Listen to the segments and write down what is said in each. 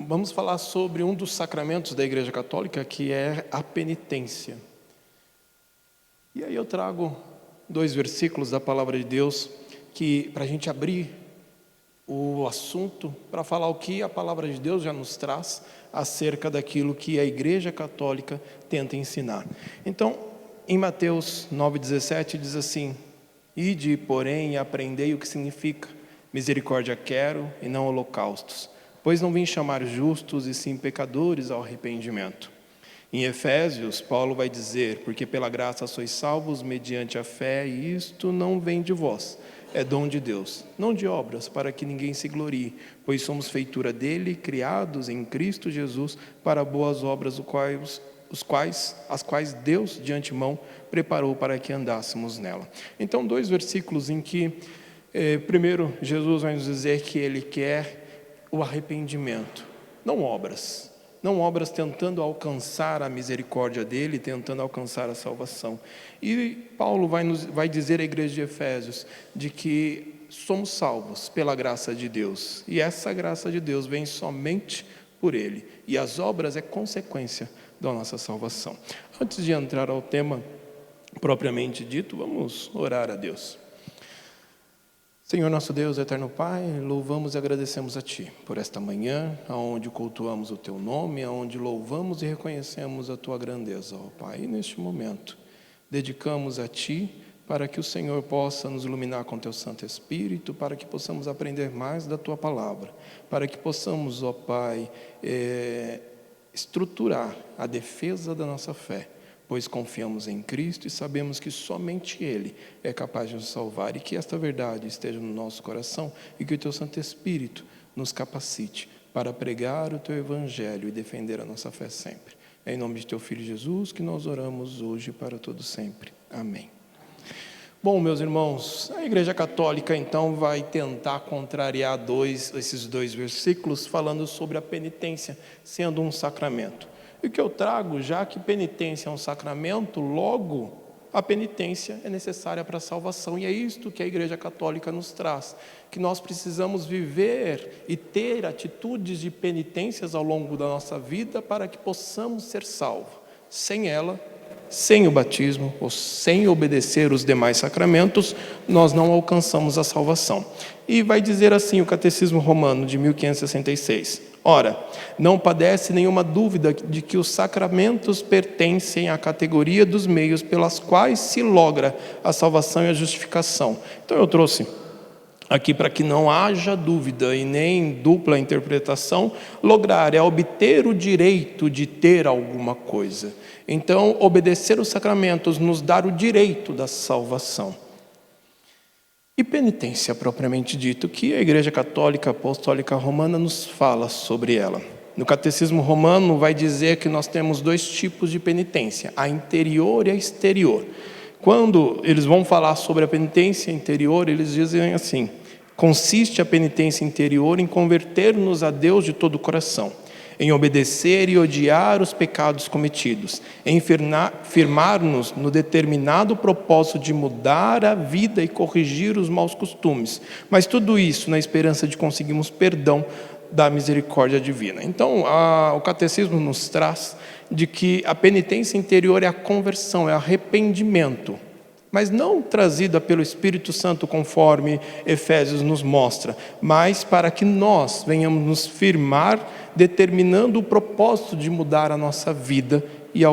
Vamos falar sobre um dos sacramentos da Igreja Católica, que é a penitência. E aí eu trago 2 versículos da Palavra de Deus, que para a gente abrir o assunto, para falar o que a Palavra de Deus já nos traz acerca daquilo que a Igreja Católica tenta ensinar. Então, em Mateus 9,17 diz assim: Ide, porém, e aprendei o que significa misericórdia quero e não holocaustos, pois não vim chamar justos e sim pecadores ao arrependimento. Em Efésios, Paulo vai dizer: porque pela graça sois salvos mediante a fé, e isto não vem de vós, é dom de Deus, não de obras, para que ninguém se glorie, pois somos feitura dele, criados em Cristo Jesus para boas obras, as quais Deus de antemão preparou para que andássemos nela. Então, 2 versículos em que primeiro Jesus vai nos dizer que ele quer o arrependimento, não obras tentando alcançar a misericórdia dele, tentando alcançar a salvação. E Paulo vai dizer à igreja de Efésios de que somos salvos pela graça de Deus, e essa graça de Deus vem somente por ele, e as obras é consequência da nossa salvação. Antes de entrar ao tema propriamente dito, vamos orar a Deus. Senhor nosso Deus, eterno Pai, louvamos e agradecemos a Ti por esta manhã, onde cultuamos o Teu nome, onde louvamos e reconhecemos a Tua grandeza, ó Pai. E neste momento, dedicamos a Ti para que o Senhor possa nos iluminar com Teu Santo Espírito, para que possamos aprender mais da Tua palavra, para que possamos, ó Pai, estruturar a defesa da nossa fé, pois confiamos em Cristo e sabemos que somente Ele é capaz de nos salvar, e que esta verdade esteja no nosso coração e que o Teu Santo Espírito nos capacite para pregar o Teu Evangelho e defender a nossa fé sempre. É em nome de Teu Filho Jesus que nós oramos hoje e para todo sempre. Amém. Bom, meus irmãos, a Igreja Católica então vai tentar contrariar esses 2 versículos falando sobre a penitência sendo um sacramento. E o que eu trago, já que penitência é um sacramento, logo a penitência é necessária para a salvação. E é isto que a Igreja Católica nos traz, que nós precisamos viver e ter atitudes de penitências ao longo da nossa vida para que possamos ser salvos. Sem ela, sem o batismo ou sem obedecer os demais sacramentos, nós não alcançamos a salvação. E vai dizer assim o Catecismo Romano de 1566: Ora, não padece nenhuma dúvida de que os sacramentos pertencem à categoria dos meios pelas quais se logra a salvação e a justificação. Então eu trouxe aqui para que não haja dúvida e nem dupla interpretação. Lograr é obter o direito de ter alguma coisa. Então, obedecer os sacramentos nos dá o direito da salvação. E penitência, propriamente dito, que a Igreja Católica Apostólica Romana nos fala sobre ela. No Catecismo Romano vai dizer que nós temos 2 tipos de penitência, a interior e a exterior. Quando eles vão falar sobre a penitência interior, eles dizem assim: consiste a penitência interior em converter-nos a Deus de todo o coração, em obedecer e odiar os pecados cometidos, em firmar-nos no determinado propósito de mudar a vida e corrigir os maus costumes, mas tudo isso na esperança de conseguirmos perdão da misericórdia divina. Então, o Catecismo nos traz de que a penitência interior é a conversão, é arrependimento, mas não trazida pelo Espírito Santo conforme Efésios nos mostra, mas para que nós venhamos nos firmar, determinando o propósito de mudar a nossa vida e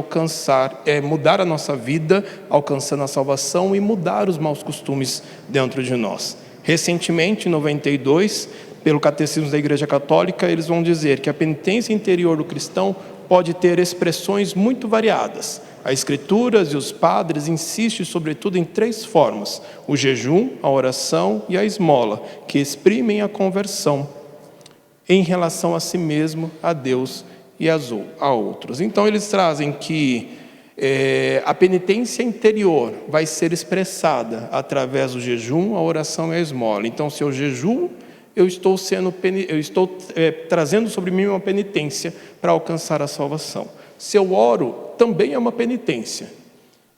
mudar a nossa vida, alcançando a salvação e mudar os maus costumes dentro de nós. Recentemente, em 92, pelo Catecismo da Igreja Católica, eles vão dizer que a penitência interior do cristão pode ter expressões muito variadas. As Escrituras e os padres insistem sobretudo em 3 formas: o jejum, a oração e a esmola, que exprimem a conversão em relação a si mesmo, a Deus e a outros. Então eles trazem que a penitência interior vai ser expressada através do jejum, a oração e a esmola. Então, se eu jejuo, eu estou trazendo sobre mim uma penitência para alcançar a salvação. Se eu oro, também é uma penitência.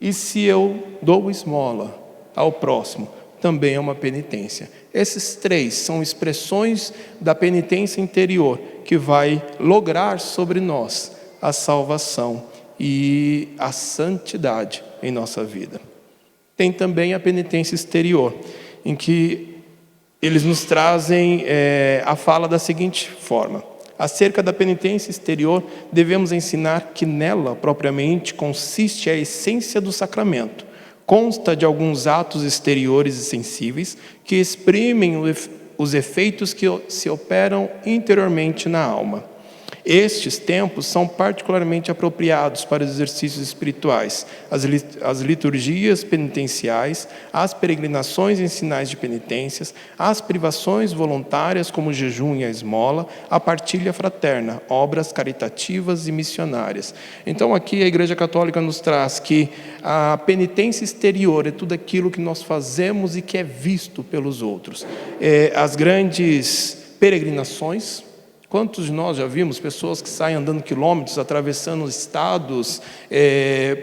E se eu dou esmola ao próximo, também é uma penitência. Esses três são expressões da penitência interior que vai lograr sobre nós a salvação e a santidade em nossa vida. Tem também a penitência exterior, em que eles nos trazem a fala da seguinte forma: acerca da penitência exterior, devemos ensinar que nela, propriamente, consiste a essência do sacramento. Consta de alguns atos exteriores e sensíveis que exprimem os efeitos que se operam interiormente na alma. Estes tempos são particularmente apropriados para os exercícios espirituais, as liturgias penitenciais, as peregrinações em sinais de penitências, as privações voluntárias como o jejum e a esmola, a partilha fraterna, obras caritativas e missionárias. Então aqui a Igreja Católica nos traz que a penitência exterior é tudo aquilo que nós fazemos e que é visto pelos outros. As grandes peregrinações. Quantos de nós já vimos pessoas que saem andando quilômetros, atravessando estados,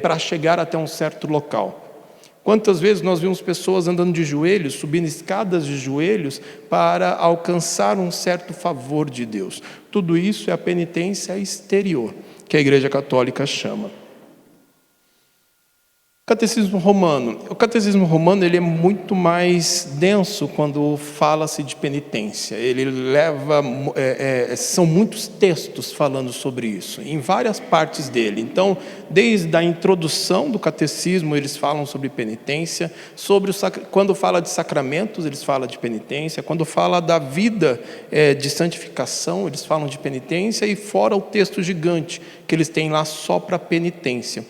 para chegar até um certo local? Quantas vezes nós vimos pessoas andando de joelhos, subindo escadas de joelhos, para alcançar um certo favor de Deus? Tudo isso é a penitência exterior, que a Igreja Católica chama. Catecismo Romano. O Catecismo Romano ele é muito mais denso quando fala-se de penitência. Ele leva, são muitos textos falando sobre isso, em várias partes dele. Então, desde a introdução do Catecismo, eles falam sobre penitência. Quando fala de sacramentos, eles falam de penitência. Quando fala da vida de santificação, eles falam de penitência. E fora o texto gigante que eles têm lá só para penitência.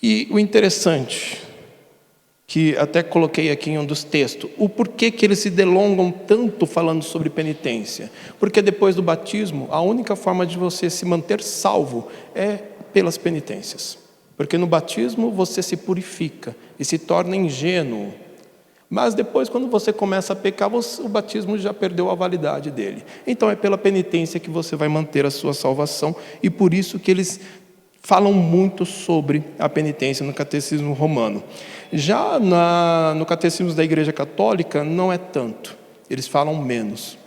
E o interessante, que até coloquei aqui em um dos textos, o porquê que eles se delongam tanto falando sobre penitência? Porque depois do batismo, a única forma de você se manter salvo é pelas penitências. Porque no batismo você se purifica e se torna ingênuo. Mas depois, quando você começa a pecar, o batismo já perdeu a validade dele. Então é pela penitência que você vai manter a sua salvação, e por isso que eles falam muito sobre a penitência no Catecismo Romano. Já no Catecismo da Igreja Católica, não é tanto. Eles falam menos.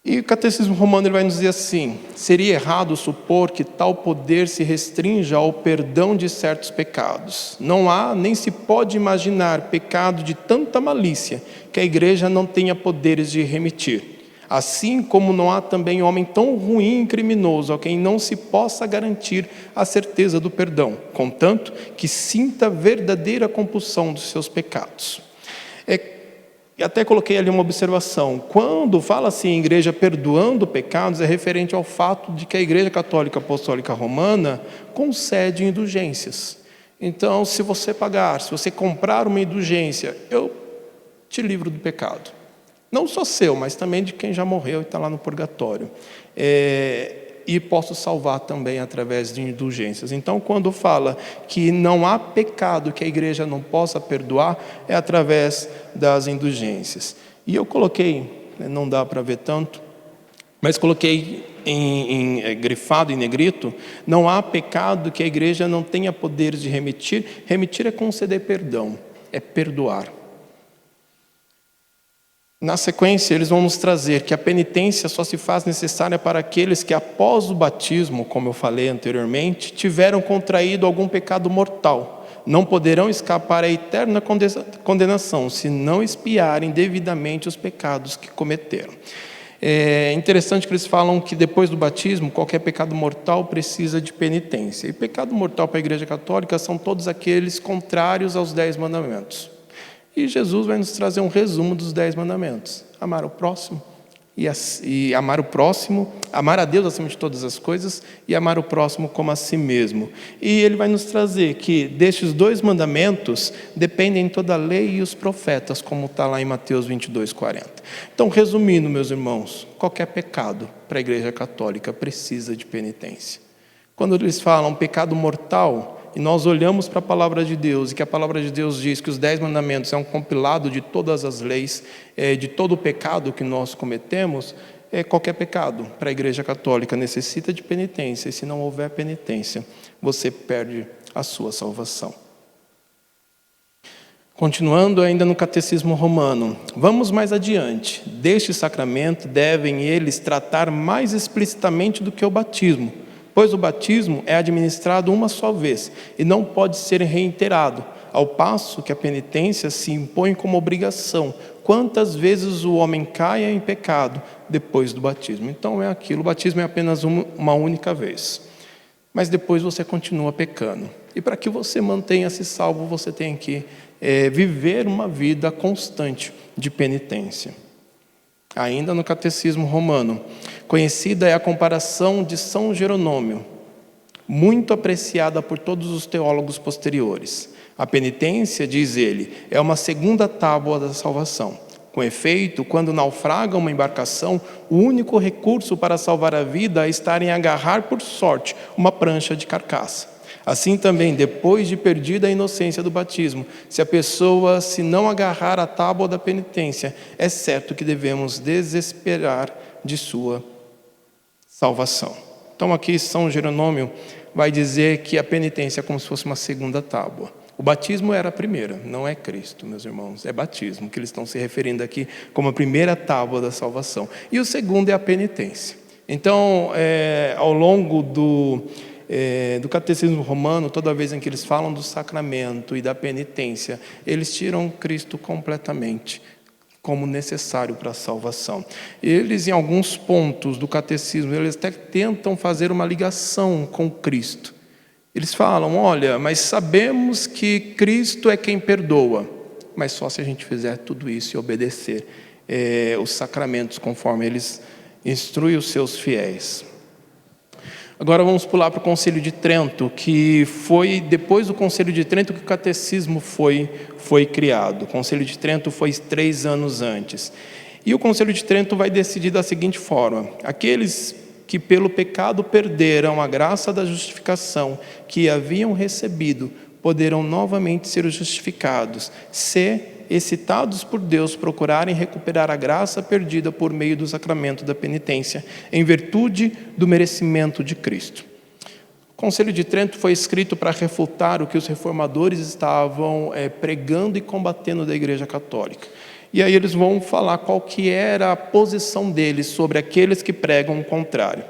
E o Catecismo Romano ele vai nos dizer assim: seria errado supor que tal poder se restrinja ao perdão de certos pecados. Não há, nem se pode imaginar pecado de tanta malícia que a Igreja não tenha poderes de remitir. Assim como não há também homem tão ruim e criminoso a quem não se possa garantir a certeza do perdão, contanto que sinta verdadeira compulsão dos seus pecados. Até coloquei ali uma observação: quando fala assim em igreja perdoando pecados, é referente ao fato de que a Igreja Católica Apostólica Romana concede indulgências. Então, se você comprar uma indulgência, eu te livro do pecado. Não só seu, mas também de quem já morreu e está lá no purgatório. E posso salvar também através de indulgências. Então, quando fala que não há pecado que a igreja não possa perdoar, é através das indulgências. E eu coloquei, não dá para ver tanto, mas coloquei grifado em negrito: não há pecado que a igreja não tenha poderes de remitir. Remitir é conceder perdão, é perdoar. Na sequência, eles vão nos trazer que a penitência só se faz necessária para aqueles que, após o batismo, como eu falei anteriormente, tiveram contraído algum pecado mortal. Não poderão escapar à eterna condenação, se não expiarem devidamente os pecados que cometeram. É interessante que eles falam que depois do batismo, qualquer pecado mortal precisa de penitência. E pecado mortal para a Igreja Católica são todos aqueles contrários aos 10 mandamentos. E Jesus vai nos trazer um resumo dos 10 mandamentos: amar o próximo, e amar o próximo, amar a Deus acima de todas as coisas, e amar o próximo como a si mesmo. E ele vai nos trazer que destes 2 mandamentos dependem toda a lei e os profetas, como está lá em Mateus 22:40. Então, resumindo, meus irmãos, qualquer pecado para a Igreja Católica precisa de penitência. Quando eles falam pecado mortal, e nós olhamos para a palavra de Deus, e que a palavra de Deus diz que os 10 mandamentos é um compilado de todas as leis, de todo o pecado que nós cometemos, qualquer pecado para a Igreja Católica necessita de penitência, e se não houver penitência, você perde a sua salvação. Continuando ainda no Catecismo Romano, vamos mais adiante. Deste sacramento devem eles tratar mais explicitamente do que o batismo, pois o batismo é administrado uma só vez e não pode ser reiterado, ao passo que a penitência se impõe como obrigação, quantas vezes o homem caia em pecado depois do batismo. Então é aquilo, o batismo é apenas uma única vez, mas depois você continua pecando. E para que você mantenha-se salvo, você tem que viver uma vida constante de penitência. Ainda no Catecismo Romano, conhecida é a comparação de São Jerônimo, muito apreciada por todos os teólogos posteriores. A penitência, diz ele, é uma segunda tábua da salvação. Com efeito, quando naufraga uma embarcação, o único recurso para salvar a vida é estar em agarrar por sorte uma prancha de carcaça. Assim também, depois de perdida a inocência do batismo, se a pessoa se não agarrar à tábua da penitência, é certo que devemos desesperar de sua salvação. Então aqui São Jerônimo vai dizer que a penitência é como se fosse uma segunda tábua. O batismo era a primeira, não é Cristo, meus irmãos, é batismo, que eles estão se referindo aqui como a primeira tábua da salvação. E o segundo é a penitência. Então, ao longo do Catecismo Romano, toda vez em que eles falam do sacramento e da penitência, eles tiram Cristo completamente como necessário para a salvação. Eles, em alguns pontos do catecismo, eles até tentam fazer uma ligação com Cristo. Eles falam, olha, mas sabemos que Cristo é quem perdoa, mas só se a gente fizer tudo isso e obedecer os sacramentos conforme eles instruem os seus fiéis. Agora vamos pular para o Concílio de Trento, que foi depois do Concílio de Trento que o catecismo foi criado. O Concílio de Trento foi 3 anos antes. E o Concílio de Trento vai decidir da seguinte forma: aqueles que pelo pecado perderam a graça da justificação que haviam recebido, poderão novamente ser justificados, se, excitados por Deus, procurarem recuperar a graça perdida por meio do sacramento da penitência, em virtude do merecimento de Cristo. O Concílio de Trento foi escrito para refutar o que os reformadores estavam pregando e combatendo da Igreja Católica. E aí eles vão falar qual que era a posição deles sobre aqueles que pregam o contrário.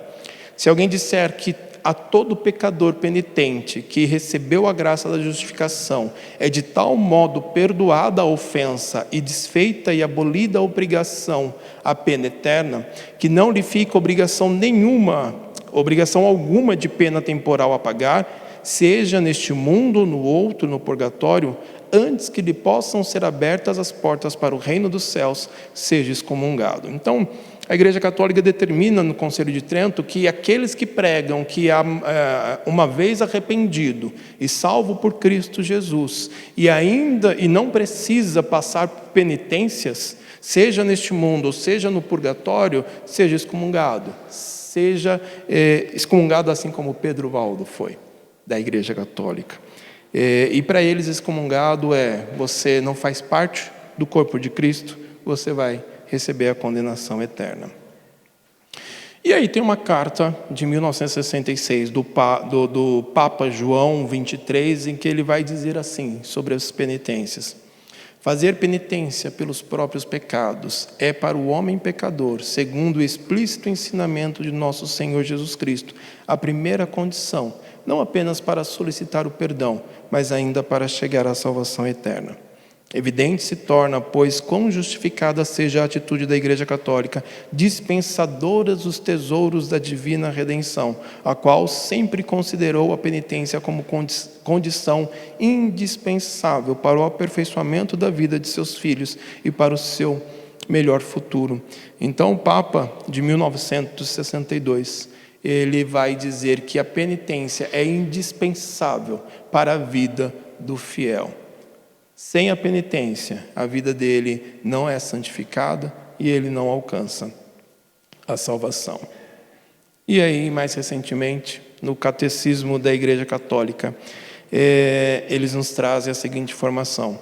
Se alguém disser que a todo pecador penitente que recebeu a graça da justificação é de tal modo perdoada a ofensa e desfeita e abolida a obrigação à pena eterna, que não lhe fica obrigação alguma de pena temporal a pagar, seja neste mundo ou no outro, no purgatório, antes que lhe possam ser abertas as portas para o reino dos céus, seja excomungado. Então, a Igreja Católica determina no Concílio de Trento que aqueles que pregam que uma vez arrependido e salvo por Cristo Jesus, e não precisa passar por penitências, seja neste mundo ou seja no purgatório, seja excomungado. Seja excomungado assim como Pedro Valdo foi, da Igreja Católica. E para eles excomungado você não faz parte do corpo de Cristo, você vai receber a condenação eterna. E aí tem uma carta de 1966 do Papa João XXIII, em que ele vai dizer assim sobre as penitências: fazer penitência pelos próprios pecados é para o homem pecador, segundo o explícito ensinamento de nosso Senhor Jesus Cristo, a primeira condição, não apenas para solicitar o perdão, mas ainda para chegar à salvação eterna. Evidente se torna, pois, quão justificada seja a atitude da Igreja Católica, dispensadora dos tesouros da divina redenção, a qual sempre considerou a penitência como condição indispensável para o aperfeiçoamento da vida de seus filhos e para o seu melhor futuro. Então, o Papa, de 1962, ele vai dizer que a penitência é indispensável para a vida do fiel. Sem a penitência, a vida dele não é santificada e ele não alcança a salvação. E aí, mais recentemente, no Catecismo da Igreja Católica, eles nos trazem a seguinte informação: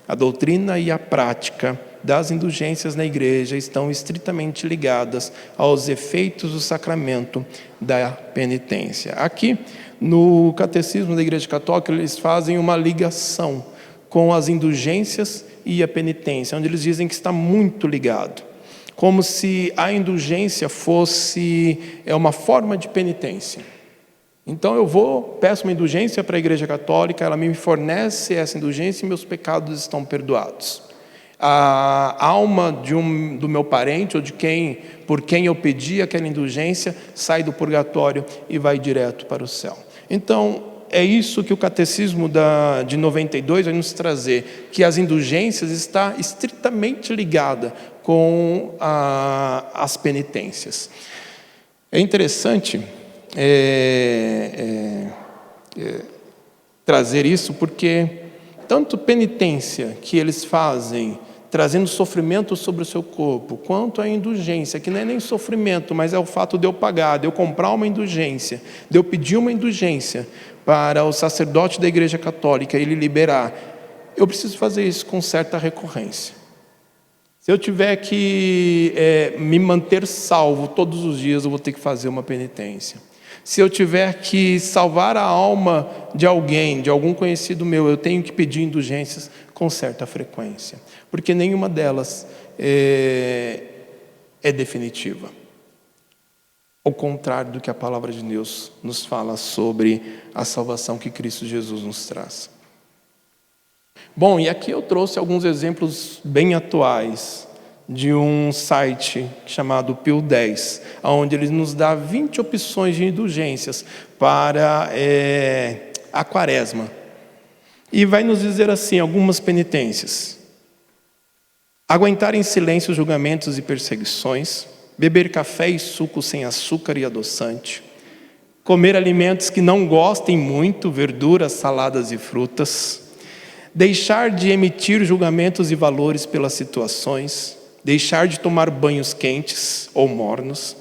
a doutrina e a prática das indulgências na igreja estão estritamente ligadas aos efeitos do sacramento da penitência. Aqui, no Catecismo da Igreja Católica, eles fazem uma ligação com as indulgências e a penitência, onde eles dizem que está muito ligado, como se a indulgência fosse uma forma de penitência. Então eu peço uma indulgência para a Igreja Católica, ela me fornece essa indulgência e meus pecados estão perdoados. A alma do meu parente ou por quem eu pedi aquela indulgência sai do purgatório e vai direto para o céu. Então é isso que o Catecismo de 92 vai nos trazer, que as indulgências está estritamente ligada com as penitências. É interessante trazer isso, porque tanto penitência que eles fazem, trazendo sofrimento sobre o seu corpo, quanto a indulgência, que não é nem sofrimento, mas é o fato de eu pagar, de eu comprar uma indulgência, de eu pedir uma indulgência para o sacerdote da Igreja Católica, ele liberar. Eu preciso fazer isso com certa recorrência. Se eu tiver que me manter salvo todos os dias, eu vou ter que fazer uma penitência. Se eu tiver que salvar a alma de alguém, de algum conhecido meu, eu tenho que pedir indulgências com certa frequência, porque nenhuma delas é definitiva. Ao contrário do que a palavra de Deus nos fala sobre a salvação que Cristo Jesus nos traz. Bom, e aqui eu trouxe alguns exemplos bem atuais de um site chamado Pio X, onde ele nos dá 20 opções de indulgências para a quaresma. E vai nos dizer assim, algumas penitências: aguentar em silêncio julgamentos e perseguições, beber café e suco sem açúcar e adoçante, comer alimentos que não gostem muito, verduras, saladas e frutas, deixar de emitir julgamentos e valores pelas situações, deixar de tomar banhos quentes ou mornos,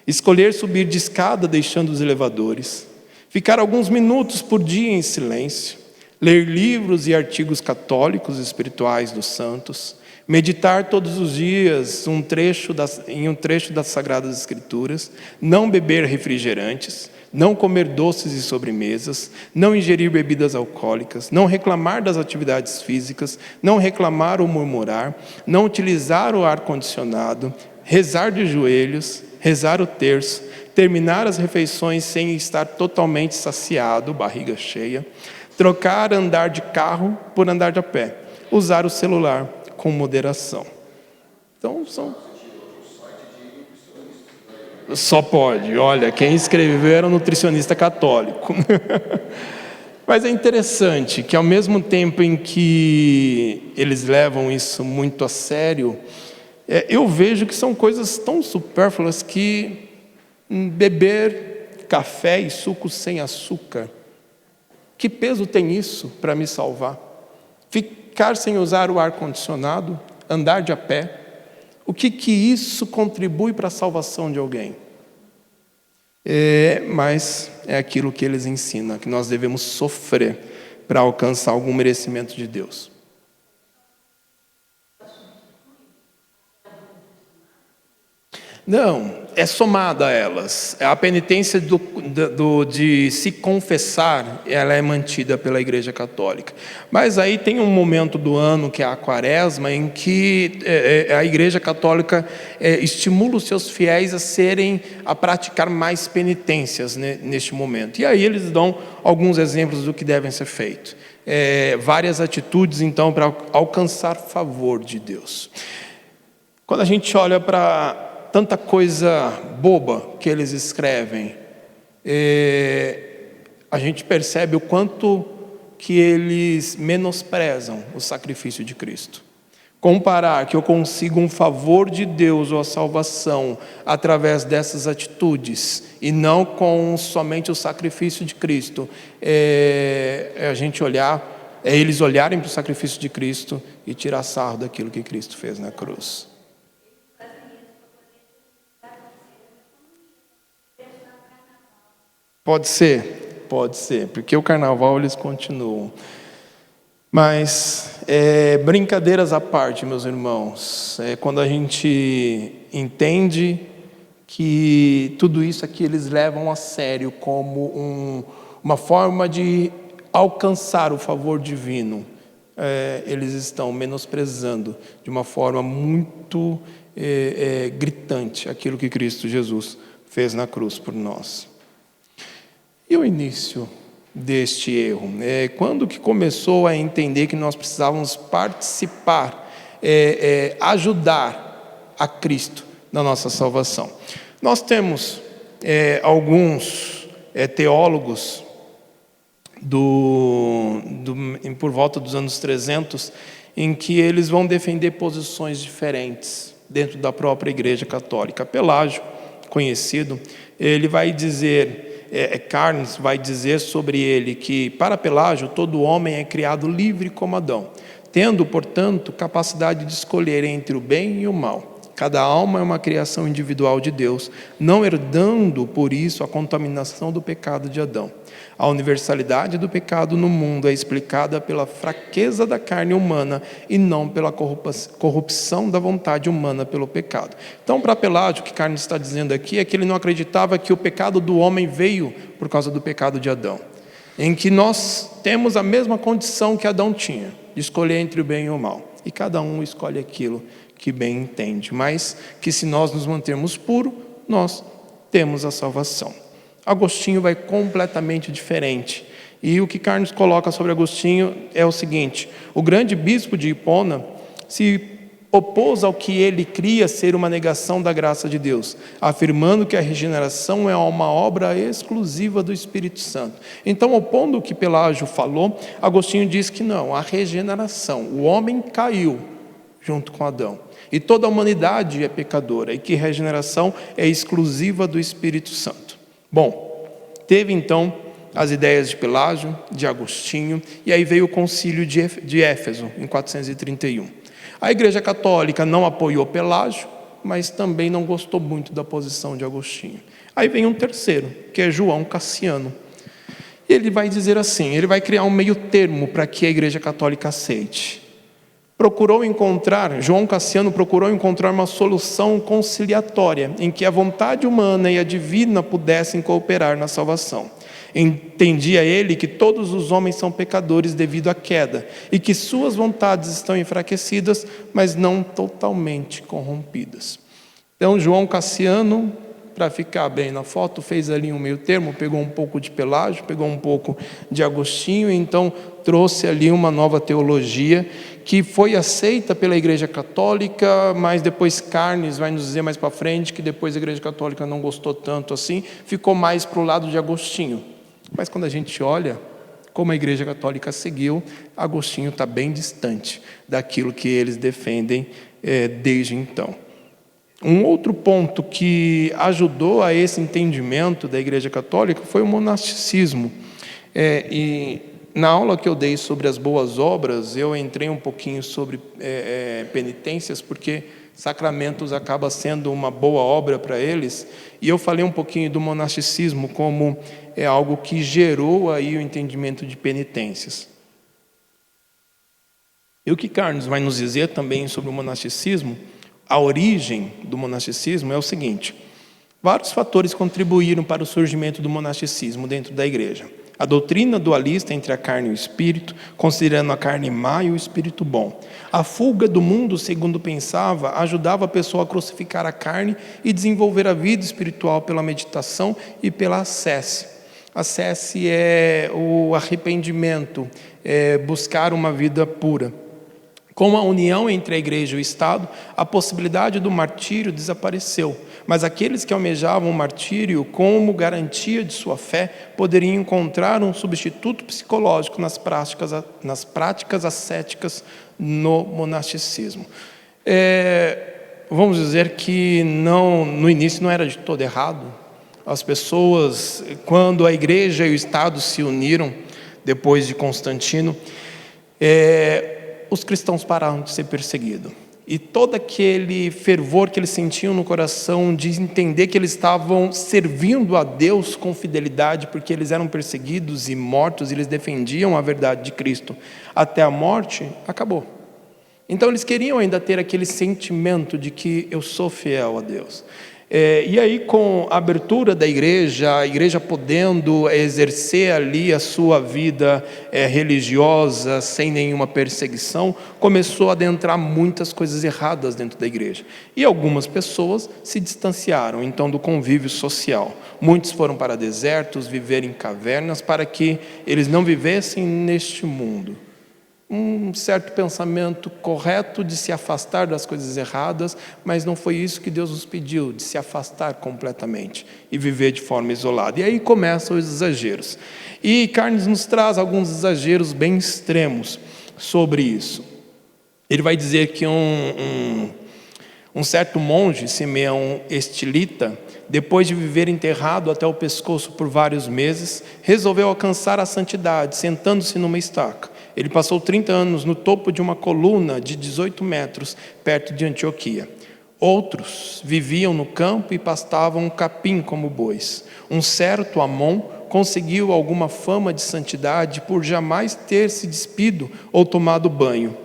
escolher subir de escada deixando os elevadores, ficar alguns minutos por dia em silêncio, ler livros e artigos católicos e espirituais dos santos, meditar todos os dias em um trecho das Sagradas Escrituras, não beber refrigerantes, não comer doces e sobremesas, não ingerir bebidas alcoólicas, não reclamar das atividades físicas, não reclamar ou murmurar, não utilizar o ar-condicionado, rezar de joelhos, rezar o terço, terminar as refeições sem estar totalmente saciado, barriga cheia, trocar andar de carro por andar de a pé, usar o celular com moderação. Então, só pode. Olha, quem escreveu era um nutricionista católico. Mas é interessante que ao mesmo tempo em que eles levam isso muito a sério, eu vejo que são coisas tão supérfluas que beber café e suco sem açúcar, que peso tem isso para me salvar? Ficar sem usar o ar-condicionado, andar de a pé, o que isso contribui para a salvação de alguém? Mas é aquilo que eles ensinam, que nós devemos sofrer para alcançar algum merecimento de Deus. Não, é somada a elas. A penitência de se confessar, ela é mantida pela Igreja Católica. Mas aí tem um momento do ano, que é a quaresma, em que a Igreja Católica estimula os seus fiéis a praticar mais penitências neste momento. E aí eles dão alguns exemplos do que devem ser feito. Várias atitudes, então, para alcançar favor de Deus. Quando a gente olha para tanta coisa boba que eles escrevem, a gente percebe o quanto que eles menosprezam o sacrifício de Cristo. Comparar que eu consigo um favor de Deus ou a salvação através dessas atitudes e não com somente o sacrifício de Cristo, eles olharem para o sacrifício de Cristo e tirar sarro daquilo que Cristo fez na cruz. Pode ser, porque o carnaval eles continuam. Mas, brincadeiras à parte, meus irmãos, quando a gente entende que tudo isso aqui eles levam a sério como uma forma de alcançar o favor divino, eles estão menosprezando de uma forma muito gritante aquilo que Cristo Jesus fez na cruz por nós. E o início deste erro? Quando que começou a entender que nós precisávamos participar, ajudar a Cristo na nossa salvação? Nós temos alguns teólogos por volta dos anos 300, em que eles vão defender posições diferentes dentro da própria Igreja Católica. Pelágio, conhecido, ele vai dizer, Carnes vai dizer sobre ele que, para Pelágio, todo homem é criado livre como Adão, tendo, portanto, capacidade de escolher entre o bem e o mal. Cada alma é uma criação individual de Deus, não herdando, por isso, a contaminação do pecado de Adão. A universalidade do pecado no mundo é explicada pela fraqueza da carne humana e não pela corrupção da vontade humana pelo pecado. Então, para Pelágio, o que Carnes está dizendo aqui é que ele não acreditava que o pecado do homem veio por causa do pecado de Adão, em que nós temos a mesma condição que Adão tinha, de escolher entre o bem e o mal, e cada um escolhe aquilo que bem entende, mas que se nós nos mantermos puros, nós temos a salvação. Agostinho vai completamente diferente, e o que Carnes coloca sobre Agostinho é o seguinte: o grande bispo de Hipona se opôs ao que ele cria ser uma negação da graça de Deus, afirmando que a regeneração é uma obra exclusiva do Espírito Santo. Então, opondo o que Pelágio falou, Agostinho diz que não, a regeneração, o homem caiu junto com Adão, e toda a humanidade é pecadora, e que regeneração é exclusiva do Espírito Santo. Bom, teve então as ideias de Pelágio, de Agostinho, e aí veio o concílio de Éfeso, em 431. A Igreja Católica não apoiou Pelágio, mas também não gostou muito da posição de Agostinho. Aí vem um terceiro, que é João Cassiano. Ele vai dizer assim, ele vai criar um meio termo para que a Igreja Católica aceite. João Cassiano procurou encontrar uma solução conciliatória, em que a vontade humana e a divina pudessem cooperar na salvação. Entendia ele que todos os homens são pecadores devido à queda, e que suas vontades estão enfraquecidas, mas não totalmente corrompidas. Então, João Cassiano, para ficar bem na foto, fez ali um meio termo, pegou um pouco de Pelágio, pegou um pouco de Agostinho, e então trouxe ali uma nova teologia, que foi aceita pela Igreja Católica, mas depois Carnes vai nos dizer mais para frente que depois a Igreja Católica não gostou tanto assim, ficou mais para o lado de Agostinho. Mas quando a gente olha como a Igreja Católica seguiu, Agostinho está bem distante daquilo que eles defendem desde então. Um outro ponto que ajudou a esse entendimento da Igreja Católica foi o monasticismo. E na aula que eu dei sobre as boas obras, eu entrei um pouquinho sobre penitências, porque sacramentos acaba sendo uma boa obra para eles, e eu falei um pouquinho do monasticismo como algo que gerou aí o entendimento de penitências. E o que Carnes vai nos dizer também sobre o monasticismo, a origem do monasticismo é o seguinte: vários fatores contribuíram para o surgimento do monasticismo dentro da igreja. A doutrina dualista entre a carne e o espírito, considerando a carne má e o espírito bom. A fuga do mundo, segundo pensava, ajudava a pessoa a crucificar a carne e desenvolver a vida espiritual pela meditação e pela ascese. Ascese é o arrependimento, é buscar uma vida pura. Com a união entre a igreja e o Estado, a possibilidade do martírio desapareceu, mas aqueles que almejavam o martírio como garantia de sua fé poderiam encontrar um substituto psicológico nas práticas ascéticas no monasticismo. Vamos dizer que no início não era de todo errado. As pessoas, quando a igreja e o Estado se uniram, depois de Constantino, os cristãos pararam de ser perseguidos. E todo aquele fervor que eles sentiam no coração de entender que eles estavam servindo a Deus com fidelidade, porque eles eram perseguidos e mortos, e eles defendiam a verdade de Cristo até a morte, acabou. Então eles queriam ainda ter aquele sentimento de que eu sou fiel a Deus. E aí, com a abertura da igreja, a igreja podendo exercer ali a sua vida religiosa sem nenhuma perseguição, começou a adentrar muitas coisas erradas dentro da igreja. E algumas pessoas se distanciaram, então, do convívio social. Muitos foram para desertos, viver em cavernas, para que eles não vivessem neste mundo. Um certo pensamento correto de se afastar das coisas erradas, mas não foi isso que Deus nos pediu, de se afastar completamente e viver de forma isolada. E aí começam os exageros. E Carnes nos traz alguns exageros bem extremos sobre isso. Ele vai dizer que um certo monge, Simeão Estilita, depois de viver enterrado até o pescoço por vários meses, resolveu alcançar a santidade, sentando-se numa estaca. Ele passou 30 anos no topo de uma coluna de 18 metros, perto de Antioquia. Outros viviam no campo e pastavam capim como bois. Um certo Amon conseguiu alguma fama de santidade por jamais ter se despido ou tomado banho,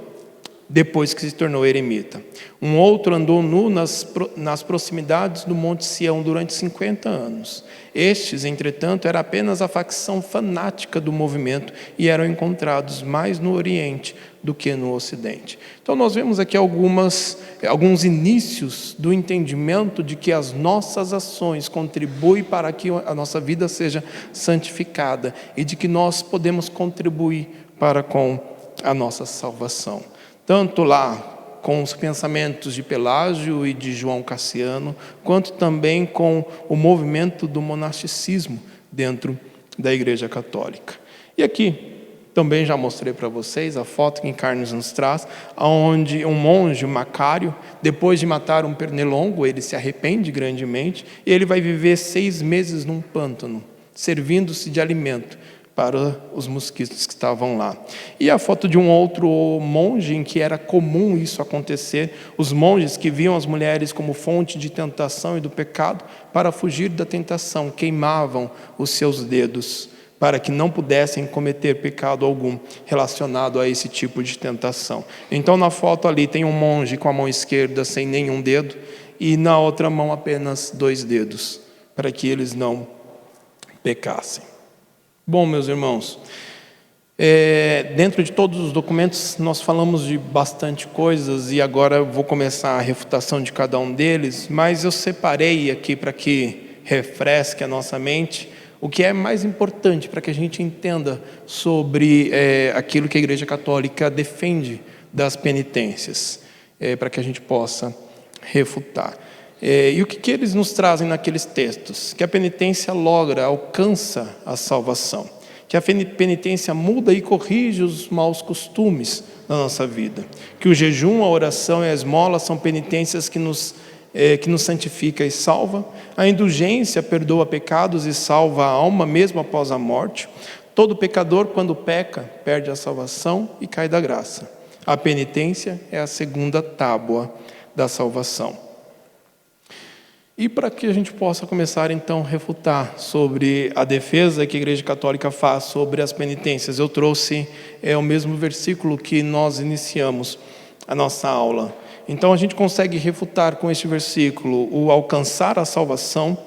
depois que se tornou eremita. Um outro andou nu nas proximidades do Monte Sião durante 50 anos. Estes, entretanto, era apenas a facção fanática do movimento e eram encontrados mais no Oriente do que no Ocidente. Então nós vemos aqui alguns inícios do entendimento de que as nossas ações contribuem para que a nossa vida seja santificada e de que nós podemos contribuir para com a nossa salvação. Tanto lá com os pensamentos de Pelágio e de João Cassiano, quanto também com o movimento do monasticismo dentro da Igreja Católica. E aqui também já mostrei para vocês a foto que Carnes nos traz, onde um monge, Macário, depois de matar um pernilongo, ele se arrepende grandemente e ele vai viver 6 meses num pântano, servindo-se de alimento para os mosquitos que estavam lá. E a foto de um outro monge em que era comum isso acontecer, os monges que viam as mulheres como fonte de tentação e do pecado, para fugir da tentação, queimavam os seus dedos, para que não pudessem cometer pecado algum relacionado a esse tipo de tentação. Então na foto ali tem um monge com a mão esquerda sem nenhum dedo, e na outra mão apenas 2 dedos, para que eles não pecassem. Bom, meus irmãos, dentro de todos os documentos nós falamos de bastante coisas e agora eu vou começar a refutação de cada um deles, mas eu separei aqui para que refresque a nossa mente o que é mais importante para que a gente entenda sobre aquilo que a Igreja Católica defende das penitências, para que a gente possa refutar. E o que eles nos trazem naqueles textos? Que a penitência alcança a salvação, que a penitência muda e corrige os maus costumes da nossa vida, que o jejum, a oração e a esmola são penitências que nos santifica e salva, a indulgência perdoa pecados e salva a alma mesmo após a morte. Todo pecador, quando peca, perde a salvação e cai da graça. A penitência é a segunda tábua da salvação. E para que a gente possa começar então a refutar sobre a defesa que a Igreja Católica faz sobre as penitências, eu trouxe o mesmo versículo que nós iniciamos a nossa aula. Então a gente consegue refutar com este versículo o alcançar a salvação,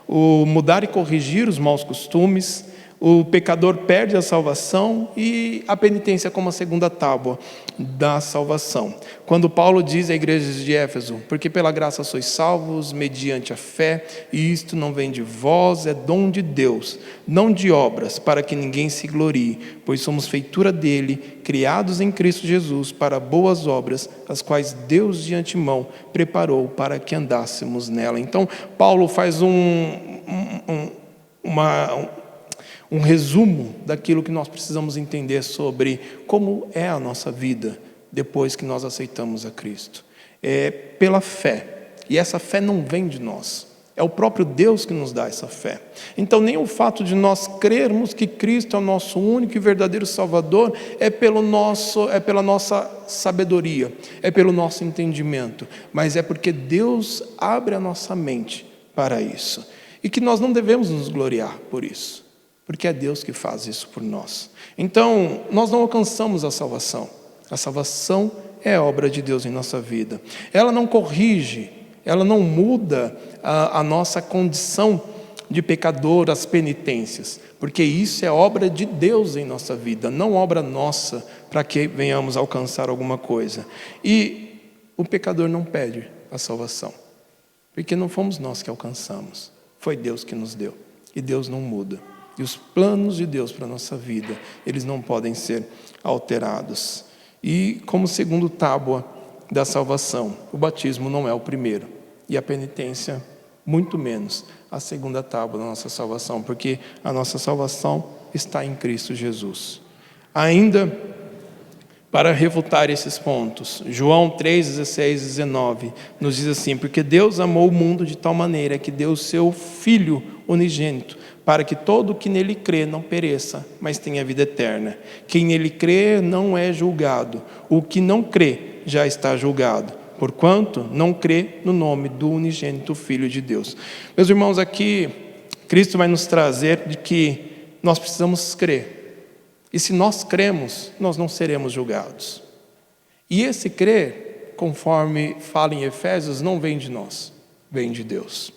o mudar e corrigir os maus costumes, o pecador perde a salvação e a penitência como a segunda tábua da salvação. Quando Paulo diz à igreja de Éfeso: porque pela graça sois salvos, mediante a fé, e isto não vem de vós, é dom de Deus, não de obras, para que ninguém se glorie, pois somos feitura dele, criados em Cristo Jesus, para boas obras, as quais Deus de antemão preparou para que andássemos nela. Então, Paulo faz um resumo daquilo que nós precisamos entender sobre como é a nossa vida depois que nós aceitamos a Cristo. É pela fé, e essa fé não vem de nós, é o próprio Deus que nos dá essa fé. Então nem o fato de nós crermos que Cristo é o nosso único e verdadeiro Salvador é pela nossa sabedoria, é pelo nosso entendimento, mas é porque Deus abre a nossa mente para isso, e que nós não devemos nos gloriar por isso, porque é Deus que faz isso por nós. Então, nós não alcançamos a salvação. A salvação é obra de Deus em nossa vida. Ela não corrige ela não muda a nossa condição de pecador, as penitências, porque isso é obra de Deus em nossa vida, não obra nossa para que venhamos alcançar alguma coisa. E o pecador não pede a salvação, porque não fomos nós que alcançamos, foi Deus que nos deu, e Deus não muda. E os planos de Deus para a nossa vida, eles não podem ser alterados. E como segundo tábua da salvação, o batismo não é o primeiro, e a penitência muito menos a segunda tábua da nossa salvação, porque a nossa salvação está em Cristo Jesus. Ainda para refutar esses pontos, João 3, 16 e 19 nos diz assim: porque Deus amou o mundo de tal maneira que deu o seu Filho unigênito, para que todo o que nele crê não pereça, mas tenha vida eterna. Quem nele crê não é julgado, o que não crê já está julgado, porquanto não crê no nome do unigênito Filho de Deus. Meus irmãos, aqui Cristo vai nos trazer de que nós precisamos crer. E se nós cremos, nós não seremos julgados. E esse crer, conforme fala em Efésios, não vem de nós, vem de Deus.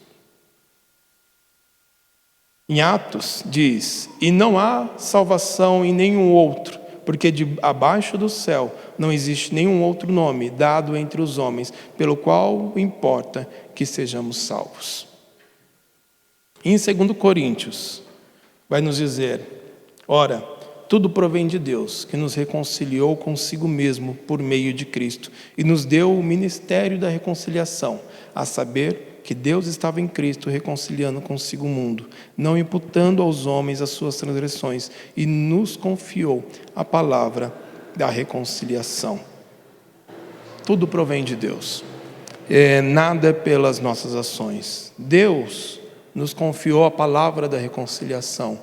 Em Atos diz: e não há salvação em nenhum outro, porque abaixo do céu não existe nenhum outro nome dado entre os homens, pelo qual importa que sejamos salvos. E em 2 Coríntios, vai nos dizer: ora, tudo provém de Deus, que nos reconciliou consigo mesmo por meio de Cristo, e nos deu o ministério da reconciliação, a saber, que Deus estava em Cristo reconciliando consigo o mundo, não imputando aos homens as suas transgressões, e nos confiou a palavra da reconciliação. Tudo provém de Deus, nada pelas nossas ações. Deus nos confiou a palavra da reconciliação,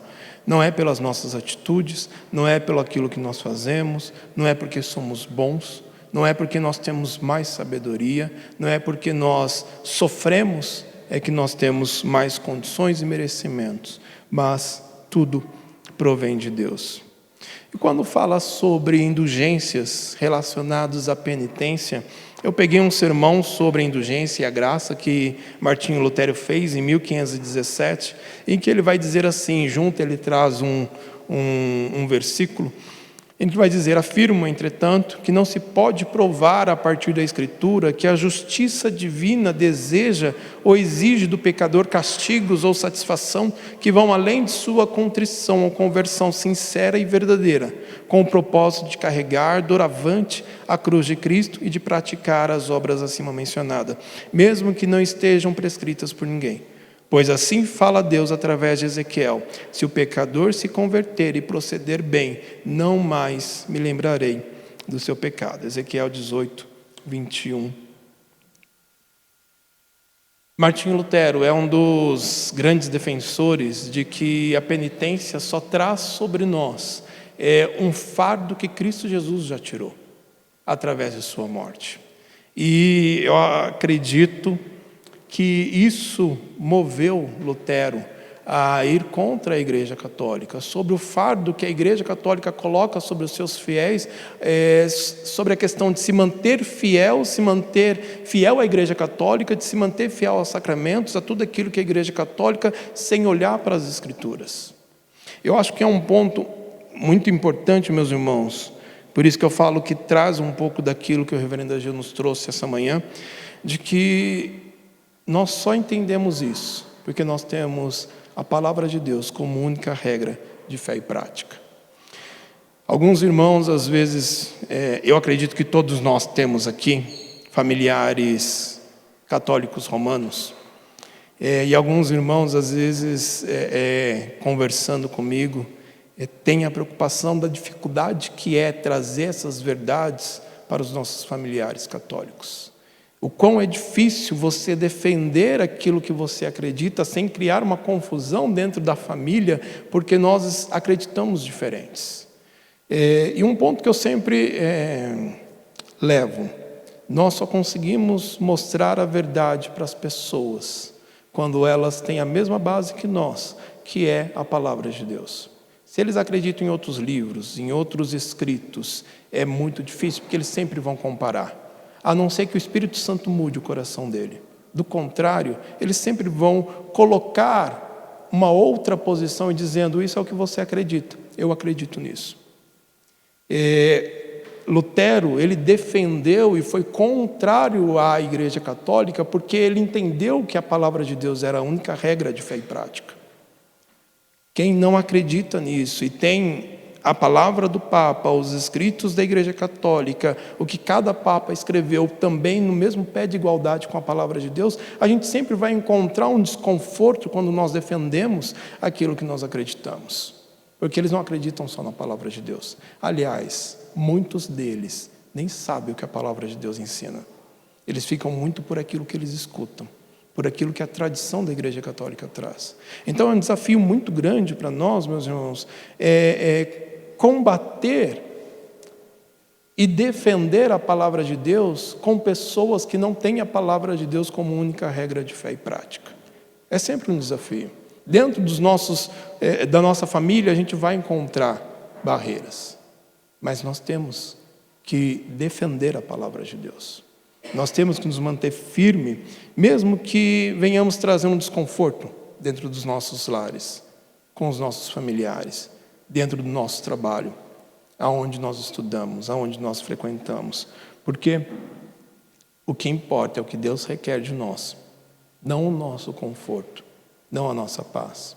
não é pelas nossas atitudes, não é pelo aquilo que nós fazemos, não é porque somos bons, não é porque nós temos mais sabedoria, não é porque nós sofremos, é que nós temos mais condições e merecimentos, mas tudo provém de Deus. E quando fala sobre indulgências relacionadas à penitência, eu peguei um sermão sobre a indulgência e a graça que Martinho Lutero fez em 1517, em que ele vai dizer assim, junto ele traz um versículo, ele vai dizer: afirmo, entretanto, que não se pode provar a partir da Escritura que a justiça divina deseja ou exige do pecador castigos ou satisfação que vão além de sua contrição ou conversão sincera e verdadeira, com o propósito de carregar doravante a cruz de Cristo e de praticar as obras acima mencionadas, mesmo que não estejam prescritas por ninguém. Pois assim fala Deus através de Ezequiel: se o pecador se converter e proceder bem, não mais me lembrarei do seu pecado. Ezequiel 18, 21. Martinho Lutero é um dos grandes defensores de que a penitência só traz sobre nós um fardo que Cristo Jesus já tirou, através de sua morte. E eu acredito que isso moveu Lutero a ir contra a Igreja Católica, sobre o fardo que a Igreja Católica coloca sobre os seus fiéis, sobre a questão de se manter fiel à Igreja Católica, de se manter fiel aos sacramentos, a tudo aquilo que a Igreja Católica, sem olhar para as Escrituras. Eu acho que é um ponto muito importante, meus irmãos, por isso que eu falo que traz um pouco daquilo que o reverendo Agil nos trouxe essa manhã, de que nós só entendemos isso porque nós temos a palavra de Deus como única regra de fé e prática. Alguns irmãos, às vezes, eu acredito que todos nós temos aqui familiares católicos romanos, e alguns irmãos, às vezes, conversando comigo, têm a preocupação da dificuldade que é trazer essas verdades para os nossos familiares católicos. O quão é difícil você defender aquilo que você acredita sem criar uma confusão dentro da família, porque nós acreditamos diferentes. E um ponto que eu sempre levo: nós só conseguimos mostrar a verdade para as pessoas quando elas têm a mesma base que nós, que é a palavra de Deus. Se eles acreditam em outros livros, em outros escritos, é muito difícil, porque eles sempre vão comparar, a não ser que o Espírito Santo mude o coração dele. Do contrário, eles sempre vão colocar uma outra posição e dizendo: isso é o que você acredita, eu acredito nisso. Lutero, ele defendeu e foi contrário à Igreja Católica porque ele entendeu que a palavra de Deus era a única regra de fé e prática. Quem não acredita nisso e tem a palavra do Papa, os escritos da Igreja Católica, o que cada Papa escreveu também no mesmo pé de igualdade com a palavra de Deus, a gente sempre vai encontrar um desconforto quando nós defendemos aquilo que nós acreditamos, porque eles não acreditam só na palavra de Deus. Aliás, muitos deles nem sabem o que a palavra de Deus ensina. Eles ficam muito por aquilo que eles escutam, por aquilo que a tradição da Igreja Católica traz. Então é um desafio muito grande para nós, meus irmãos, combater e defender a palavra de Deus com pessoas que não têm a palavra de Deus como única regra de fé e prática. É sempre um desafio. Dentro da nossa família, a gente vai encontrar barreiras, mas nós temos que defender a palavra de Deus. Nós temos que nos manter firme, mesmo que venhamos trazer um desconforto dentro dos nossos lares, com os nossos familiares, dentro do nosso trabalho, aonde nós estudamos, aonde nós frequentamos. Porque o que importa é o que Deus requer de nós, não o nosso conforto, não a nossa paz.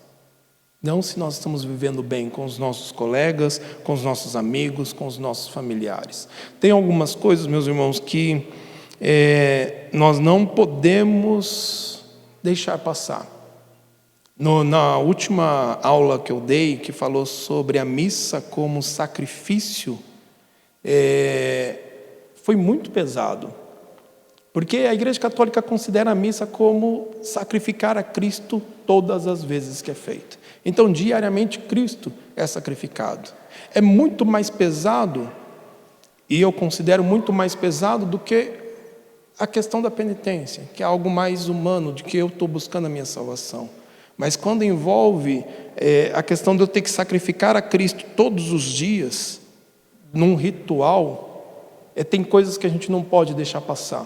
Não se nós estamos vivendo bem com os nossos colegas, com os nossos amigos, com os nossos familiares. Tem algumas coisas, meus irmãos, que nós não podemos deixar passar. Na última aula que eu dei, que falou sobre a missa como sacrifício, foi muito pesado. Porque a Igreja Católica considera a missa como sacrificar a Cristo todas as vezes que é feita. Então, diariamente, Cristo é sacrificado. É muito mais pesado, e eu considero muito mais pesado do que a questão da penitência, que é algo mais humano, de que eu estou buscando a minha salvação. Mas quando envolve a questão de eu ter que sacrificar a Cristo todos os dias, num ritual, tem coisas que a gente não pode deixar passar.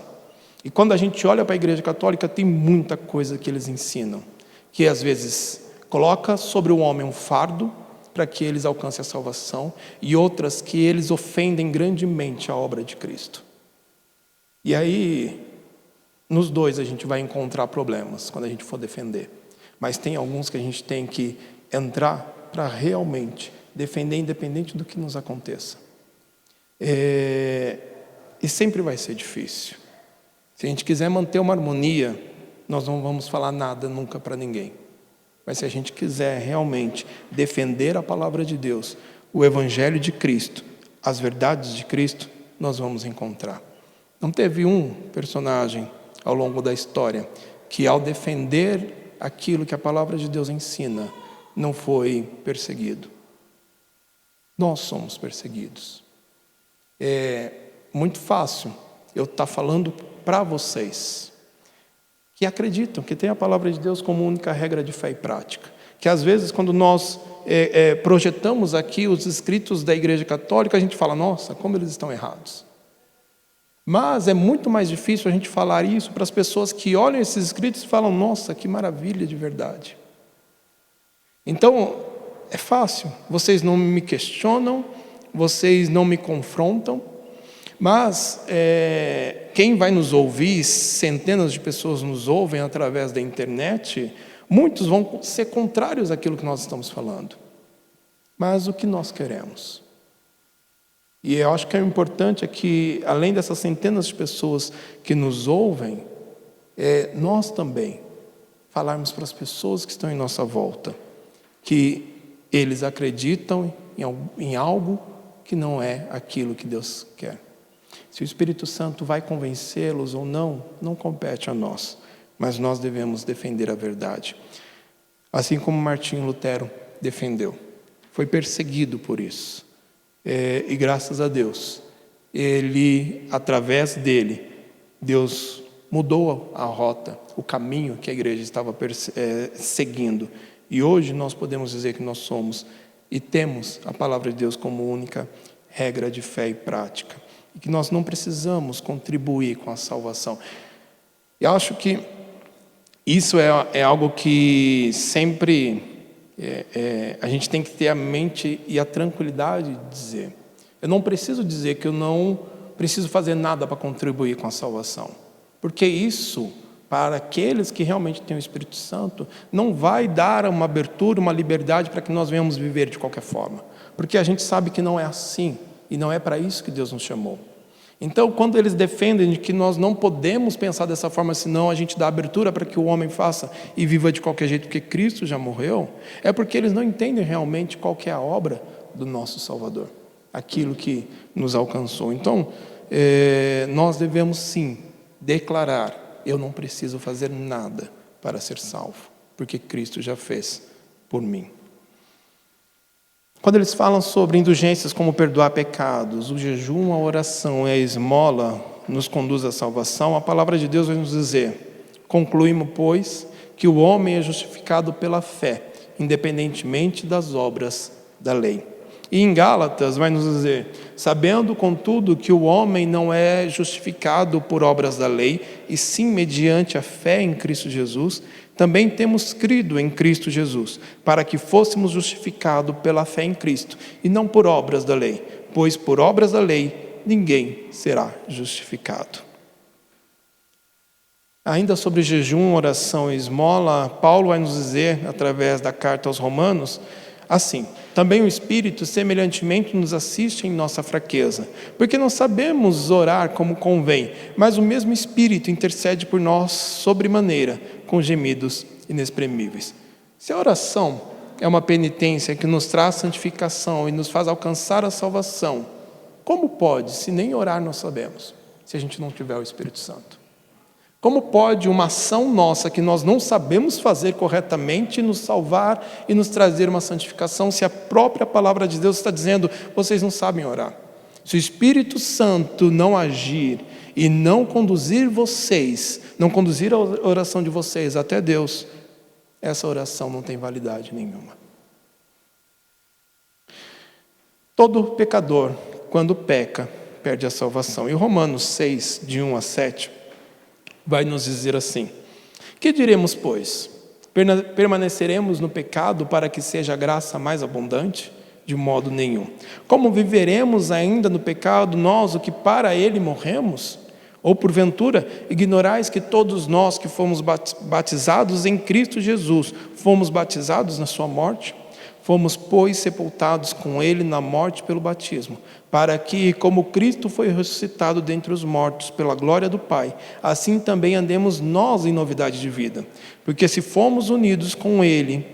E quando a gente olha para a Igreja Católica, tem muita coisa que eles ensinam, que às vezes coloca sobre o homem um fardo para que eles alcancem a salvação, e outras que eles ofendem grandemente a obra de Cristo. E aí, nos dois a gente vai encontrar problemas quando a gente for defender. Mas tem alguns que a gente tem que entrar para realmente defender, independente do que nos aconteça. E sempre vai ser difícil. Se a gente quiser manter uma harmonia, nós não vamos falar nada nunca para ninguém. Mas se a gente quiser realmente defender a palavra de Deus, o Evangelho de Cristo, as verdades de Cristo, nós vamos encontrar. Não teve um personagem ao longo da história que, ao defender aquilo que a palavra de Deus ensina, não foi perseguido. Nós somos perseguidos. É muito fácil eu estar falando para vocês que acreditam, que tem a palavra de Deus como única regra de fé e prática, que às vezes quando nós projetamos aqui os escritos da Igreja Católica, a gente fala: nossa, como eles estão errados. Mas é muito mais difícil a gente falar isso para as pessoas que olham esses escritos e falam: nossa, que maravilha de verdade. Então, é fácil, vocês não me questionam, vocês não me confrontam, mas quem vai nos ouvir, centenas de pessoas nos ouvem através da internet, muitos vão ser contrários àquilo que nós estamos falando. Mas o que nós queremos? E eu acho que é importante é que, além dessas centenas de pessoas que nos ouvem, nós também falarmos para as pessoas que estão em nossa volta que eles acreditam em algo que não é aquilo que Deus quer. Se o Espírito Santo vai convencê-los ou não, não compete a nós, mas nós devemos defender a verdade. Assim como Martinho Lutero defendeu, foi perseguido por isso. E graças a Deus, através dele, Deus mudou a rota, o caminho que a igreja estava seguindo. E hoje nós podemos dizer que nós somos e temos a palavra de Deus como única regra de fé e prática. E que nós não precisamos contribuir com a salvação. E acho que Isso é algo que sempre a gente tem que ter a mente e a tranquilidade de dizer. Eu não preciso dizer que eu não preciso fazer nada para contribuir com a salvação, porque isso, para aqueles que realmente têm o Espírito Santo, não vai dar uma abertura, uma liberdade para que nós venhamos viver de qualquer forma, porque a gente sabe que não é assim, e não é para isso que Deus nos chamou. Então, quando eles defendem de que nós não podemos pensar dessa forma, senão a gente dá abertura para que o homem faça e viva de qualquer jeito, porque Cristo já morreu, é porque eles não entendem realmente qual que é a obra do nosso Salvador, aquilo que nos alcançou. Então, nós devemos sim declarar: eu não preciso fazer nada para ser salvo, porque Cristo já fez por mim. Quando eles falam sobre indulgências como perdoar pecados, o jejum, a oração e a esmola nos conduz à salvação, a palavra de Deus vai nos dizer: concluímos, pois, que o homem é justificado pela fé, independentemente das obras da lei. E em Gálatas vai nos dizer: sabendo, contudo, que o homem não é justificado por obras da lei, e sim mediante a fé em Cristo Jesus, também temos crido em Cristo Jesus, para que fôssemos justificados pela fé em Cristo, e não por obras da lei, pois por obras da lei ninguém será justificado. Ainda sobre jejum, oração e esmola, Paulo vai nos dizer, através da carta aos Romanos, assim: também o Espírito semelhantemente nos assiste em nossa fraqueza, porque não sabemos orar como convém, mas o mesmo Espírito intercede por nós sobremaneira, com gemidos inexprimíveis. Se a oração é uma penitência que nos traz santificação e nos faz alcançar a salvação, como pode, se nem orar nós sabemos, se a gente não tiver o Espírito Santo? Como pode uma ação nossa que nós não sabemos fazer corretamente nos salvar e nos trazer uma santificação, se a própria palavra de Deus está dizendo: vocês não sabem orar? Se o Espírito Santo não agir e não conduzir vocês, não conduzir a oração de vocês até Deus, essa oração não tem validade nenhuma. Todo pecador, quando peca, perde a salvação. E Romanos 6, de 1 a 7, vai nos dizer assim: que diremos, pois? Permaneceremos no pecado para que seja a graça mais abundante? De modo nenhum. Como viveremos ainda no pecado, nós, o que para ele morremos? Ou porventura, ignorais que todos nós que fomos batizados em Cristo Jesus, fomos batizados na sua morte? Fomos, pois, sepultados com ele na morte pelo batismo, para que, como Cristo foi ressuscitado dentre os mortos pela glória do Pai, assim também andemos nós em novidade de vida. Porque se fomos unidos com ele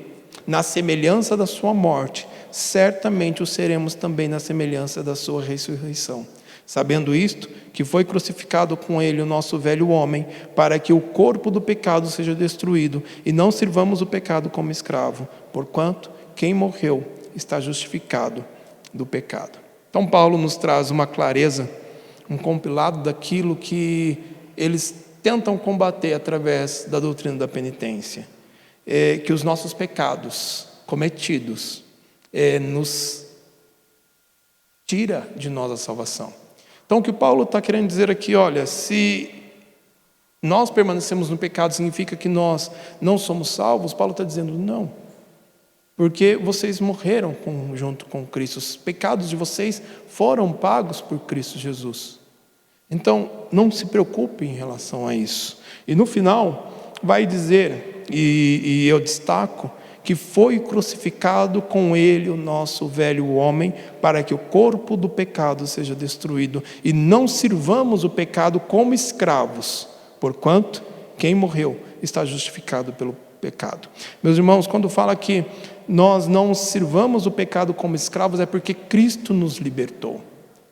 na semelhança da sua morte, certamente o seremos também na semelhança da sua ressurreição. Sabendo isto, que foi crucificado com ele o nosso velho homem, para que o corpo do pecado seja destruído, e não sirvamos o pecado como escravo, porquanto quem morreu está justificado do pecado. Então Paulo nos traz uma clareza, um compilado daquilo que eles tentam combater através da doutrina da penitência, que os nossos pecados cometidos nos tira de nós a salvação. Então o que Paulo está querendo dizer aqui: olha, se nós permanecemos no pecado significa que nós não somos salvos? Paulo está dizendo não, porque vocês morreram junto com Cristo, os pecados de vocês foram pagos por Cristo Jesus. Então não se preocupe em relação a isso. E no final vai dizer, e eu destaco, que foi crucificado com ele o nosso velho homem, para que o corpo do pecado seja destruído, e não sirvamos o pecado como escravos, porquanto quem morreu está justificado pelo pecado. Meus irmãos, quando fala que nós não sirvamos o pecado como escravos, é porque Cristo nos libertou.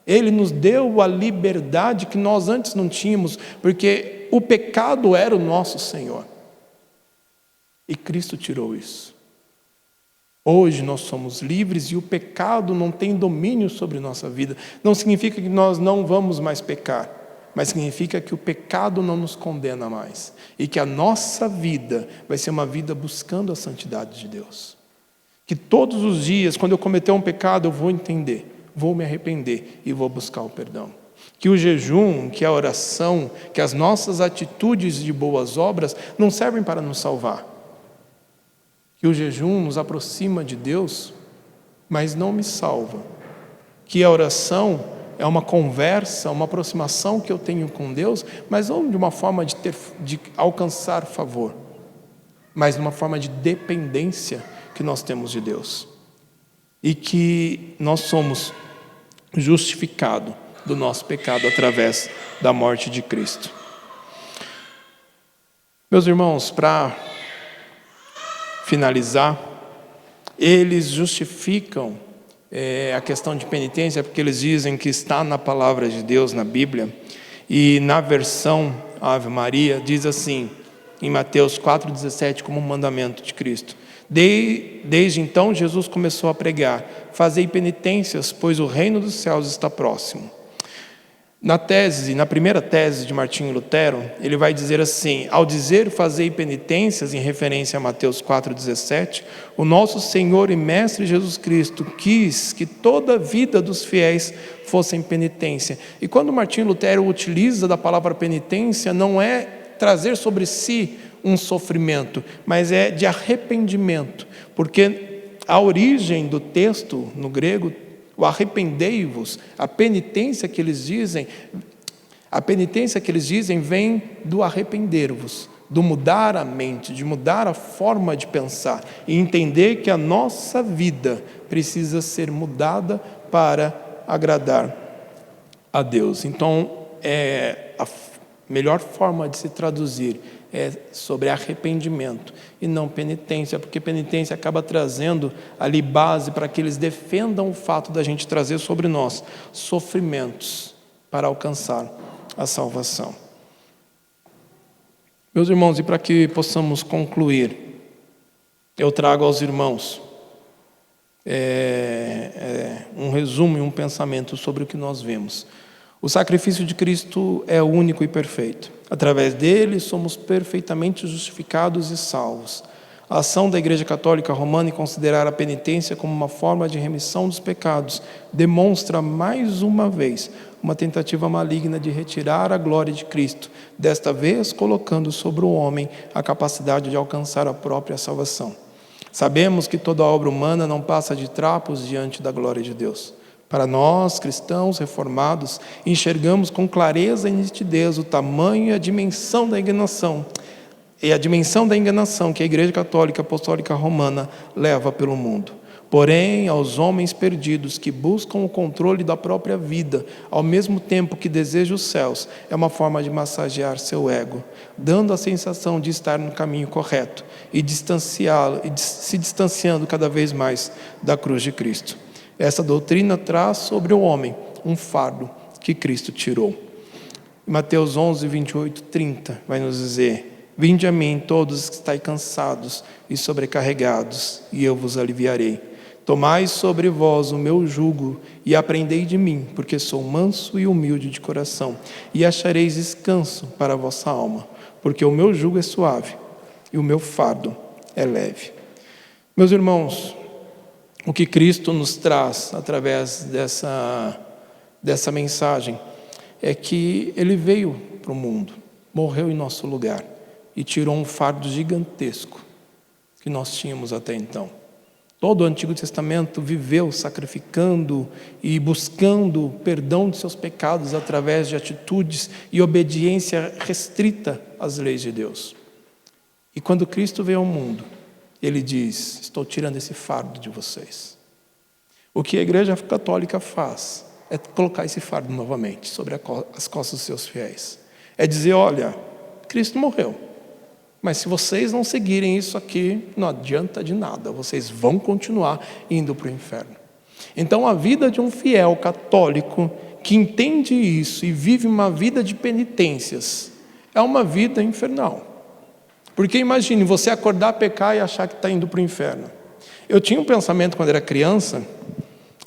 Ele nos deu a liberdade que nós antes não tínhamos, porque o pecado era o nosso Senhor, e Cristo tirou isso. Hoje nós somos livres e o pecado não tem domínio sobre nossa vida. Não significa que nós não vamos mais pecar, mas significa que o pecado não nos condena mais, e que a nossa vida vai ser uma vida buscando a santidade de Deus. Que todos os dias, quando eu cometer um pecado, eu vou entender, vou me arrepender e vou buscar o perdão. Que o jejum, que a oração, que as nossas atitudes de boas obras não servem para nos salvar. Que o jejum nos aproxima de Deus, mas não me salva. Que a oração é uma conversa, uma aproximação que eu tenho com Deus, mas não de uma forma de alcançar favor, mas de uma forma de dependência que nós temos de Deus. E que nós somos justificados do nosso pecado através da morte de Cristo. Meus irmãos, para finalizar, eles justificam a questão de penitência porque eles dizem que está na palavra de Deus, na Bíblia, e na versão Ave Maria diz assim, em Mateus 4,17, como um mandamento de Cristo. Desde então Jesus começou a pregar: fazei penitências, pois o reino dos céus está próximo. Na primeira tese de Martinho Lutero, ele vai dizer assim: ao dizer fazei penitências, em referência a Mateus 4,17, o nosso Senhor e Mestre Jesus Cristo quis que toda a vida dos fiéis fossem penitência. E quando Martinho Lutero utiliza da palavra penitência, não é trazer sobre si um sofrimento, mas é de arrependimento, porque a origem do texto no grego, o arrependei-vos, a penitência que eles dizem vem do arrepender-vos, do mudar a mente, de mudar a forma de pensar e entender que a nossa vida precisa ser mudada para agradar a Deus. Então, a melhor forma de se traduzir é sobre arrependimento e não penitência, porque penitência acaba trazendo ali base para que eles defendam o fato da gente trazer sobre nós sofrimentos para alcançar a salvação. Meus irmãos, e para que possamos concluir, eu trago aos irmãos um resumo e um pensamento sobre o que nós vemos. O sacrifício de Cristo é único e perfeito. Através dele somos perfeitamente justificados e salvos. A ação da Igreja Católica Romana em considerar a penitência como uma forma de remissão dos pecados demonstra mais uma vez uma tentativa maligna de retirar a glória de Cristo, desta vez colocando sobre o homem a capacidade de alcançar a própria salvação. Sabemos que toda obra humana não passa de trapos diante da glória de Deus. Para nós, cristãos reformados, enxergamos com clareza e nitidez o tamanho e a dimensão da enganação, que a Igreja Católica Apostólica Romana leva pelo mundo. Porém, aos homens perdidos que buscam o controle da própria vida, ao mesmo tempo que desejam os céus, é uma forma de massagear seu ego, dando a sensação de estar no caminho correto e se distanciando cada vez mais da cruz de Cristo. Essa doutrina traz sobre o homem um fardo que Cristo tirou. Mateus 11, 28, 30 vai nos dizer: vinde a mim todos que estáis cansados e sobrecarregados, e eu vos aliviarei. Tomai sobre vós o meu jugo e aprendei de mim, porque sou manso e humilde de coração, e achareis descanso para a vossa alma, porque o meu jugo é suave e o meu fardo é leve. Meus irmãos, o que Cristo nos traz através dessa mensagem é que Ele veio para o mundo, morreu em nosso lugar e tirou um fardo gigantesco que nós tínhamos até então. Todo o Antigo Testamento viveu sacrificando e buscando perdão de seus pecados através de atitudes e obediência restrita às leis de Deus. E quando Cristo veio ao mundo, Ele diz: estou tirando esse fardo de vocês. O que a Igreja Católica faz é colocar esse fardo novamente sobre as costas dos seus fiéis. É dizer: olha, Cristo morreu, mas se vocês não seguirem isso aqui, não adianta de nada, vocês vão continuar indo para o inferno. Então a vida de um fiel católico que entende isso e vive uma vida de penitências é uma vida infernal. Porque imagine você acordar, pecar e achar que está indo para o inferno. Eu tinha um pensamento quando era criança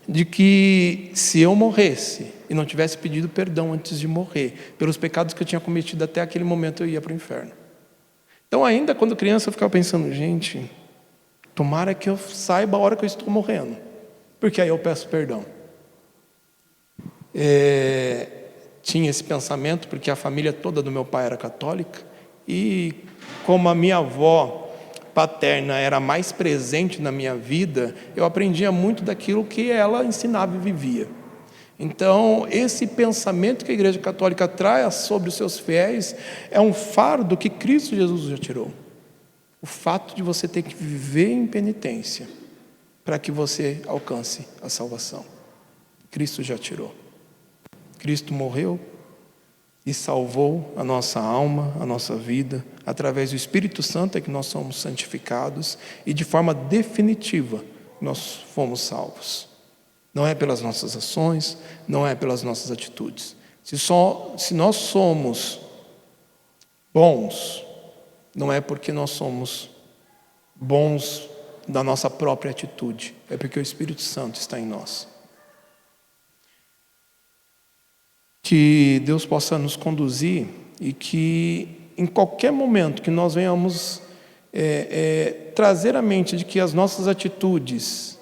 de que se eu morresse e não tivesse pedido perdão antes de morrer pelos pecados que eu tinha cometido até aquele momento, eu ia para o inferno. Então ainda quando criança eu ficava pensando: gente, tomara que eu saiba a hora que eu estou morrendo, porque aí eu peço perdão. tinha esse pensamento, porque a família toda do meu pai era católica, e como a minha avó paterna era mais presente na minha vida, eu aprendia muito daquilo que ela ensinava e vivia. Então, esse pensamento que a Igreja Católica traz sobre os seus fiéis é um fardo que Cristo Jesus já tirou. O fato de você ter que viver em penitência para que você alcance a salvação. Cristo já tirou. Cristo morreu e salvou a nossa alma, a nossa vida. Através do Espírito Santo é que nós somos santificados e de forma definitiva nós fomos salvos. Não é pelas nossas ações, não é pelas nossas atitudes. Se nós somos bons, não é porque nós somos bons da nossa própria atitude, é porque o Espírito Santo está em nós. Que Deus possa nos conduzir e que em qualquer momento que nós venhamos trazer à mente de que as nossas atitudes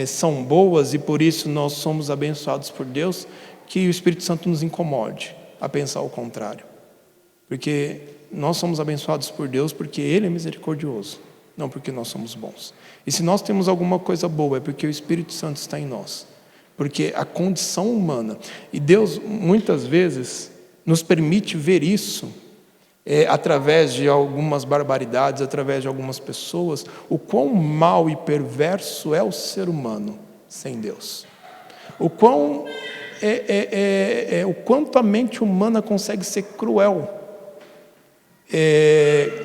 são boas e por isso nós somos abençoados por Deus, que o Espírito Santo nos incomode a pensar o contrário. Porque nós somos abençoados por Deus porque Ele é misericordioso, não porque nós somos bons. E se nós temos alguma coisa boa, é porque o Espírito Santo está em nós. Porque a condição humana, e Deus muitas vezes nos permite ver isso, através de algumas barbaridades, através de algumas pessoas, o quão mau e perverso é o ser humano sem Deus. O quanto a mente humana consegue ser cruel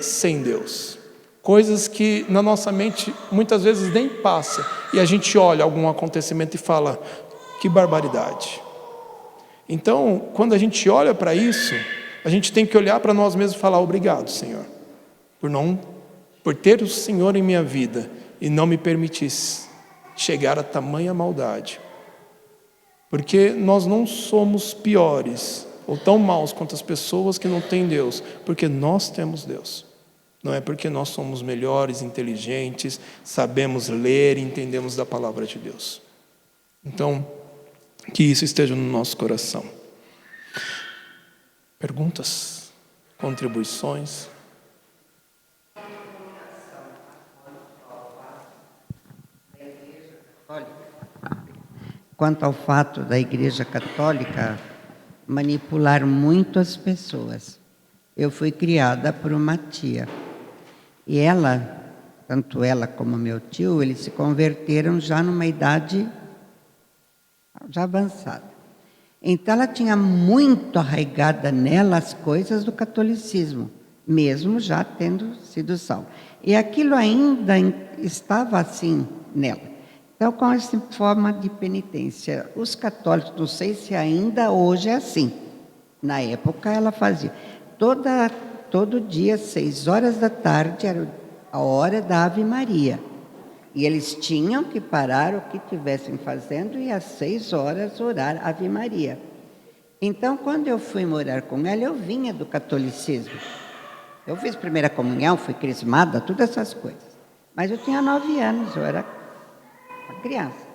sem Deus. Coisas que na nossa mente muitas vezes nem passa, e a gente olha algum acontecimento e fala, que barbaridade. Então, quando a gente olha para isso, a gente tem que olhar para nós mesmos e falar, obrigado, Senhor, por ter o Senhor em minha vida e não me permitir chegar a tamanha maldade. Porque nós não somos piores ou tão maus quanto as pessoas que não têm Deus, porque nós temos Deus. Não é porque nós somos melhores, inteligentes, sabemos ler e entendemos da palavra de Deus. Então, que isso esteja no nosso coração. Perguntas? Contribuições? Quanto ao fato da Igreja Católica manipular muito as pessoas. Eu fui criada por uma tia. E ela, tanto ela como meu tio, eles se converteram já numa idade já avançada. Então ela tinha muito arraigada nela as coisas do catolicismo, mesmo já tendo sido salva. E aquilo ainda estava assim nela. Então, com essa forma de penitência, os católicos, não sei se ainda hoje é assim. Na época ela fazia. Todo dia, 6 horas da tarde, era a hora da Ave Maria. E eles tinham que parar o que estivessem fazendo e às 6 horas orar Ave Maria. Então, quando eu fui morar com ela, eu vinha do catolicismo. Eu fiz primeira comunhão, fui crismada, todas essas coisas. Mas eu tinha 9 anos, eu era uma criança.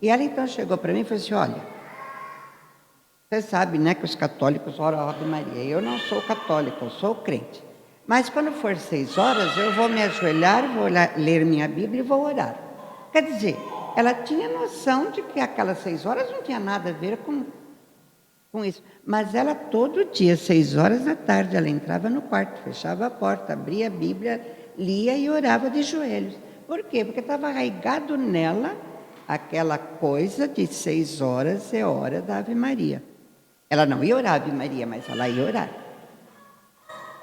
E ela então chegou para mim e falou assim, olha, você sabe, né, que os católicos oram a Ave Maria. Eu não sou católico, eu sou crente. Mas quando for 6 horas, eu vou me ajoelhar, vou ler minha Bíblia e vou orar. Quer dizer, ela tinha noção de que aquelas 6 horas não tinha nada a ver com isso. Mas ela todo dia, 6 horas da tarde, ela entrava no quarto, fechava a porta, abria a Bíblia, lia e orava de joelhos. Por quê? Porque estava arraigado nela aquela coisa de 6 horas é hora da Ave Maria. Ela não ia orar a Ave Maria, mas ela ia orar.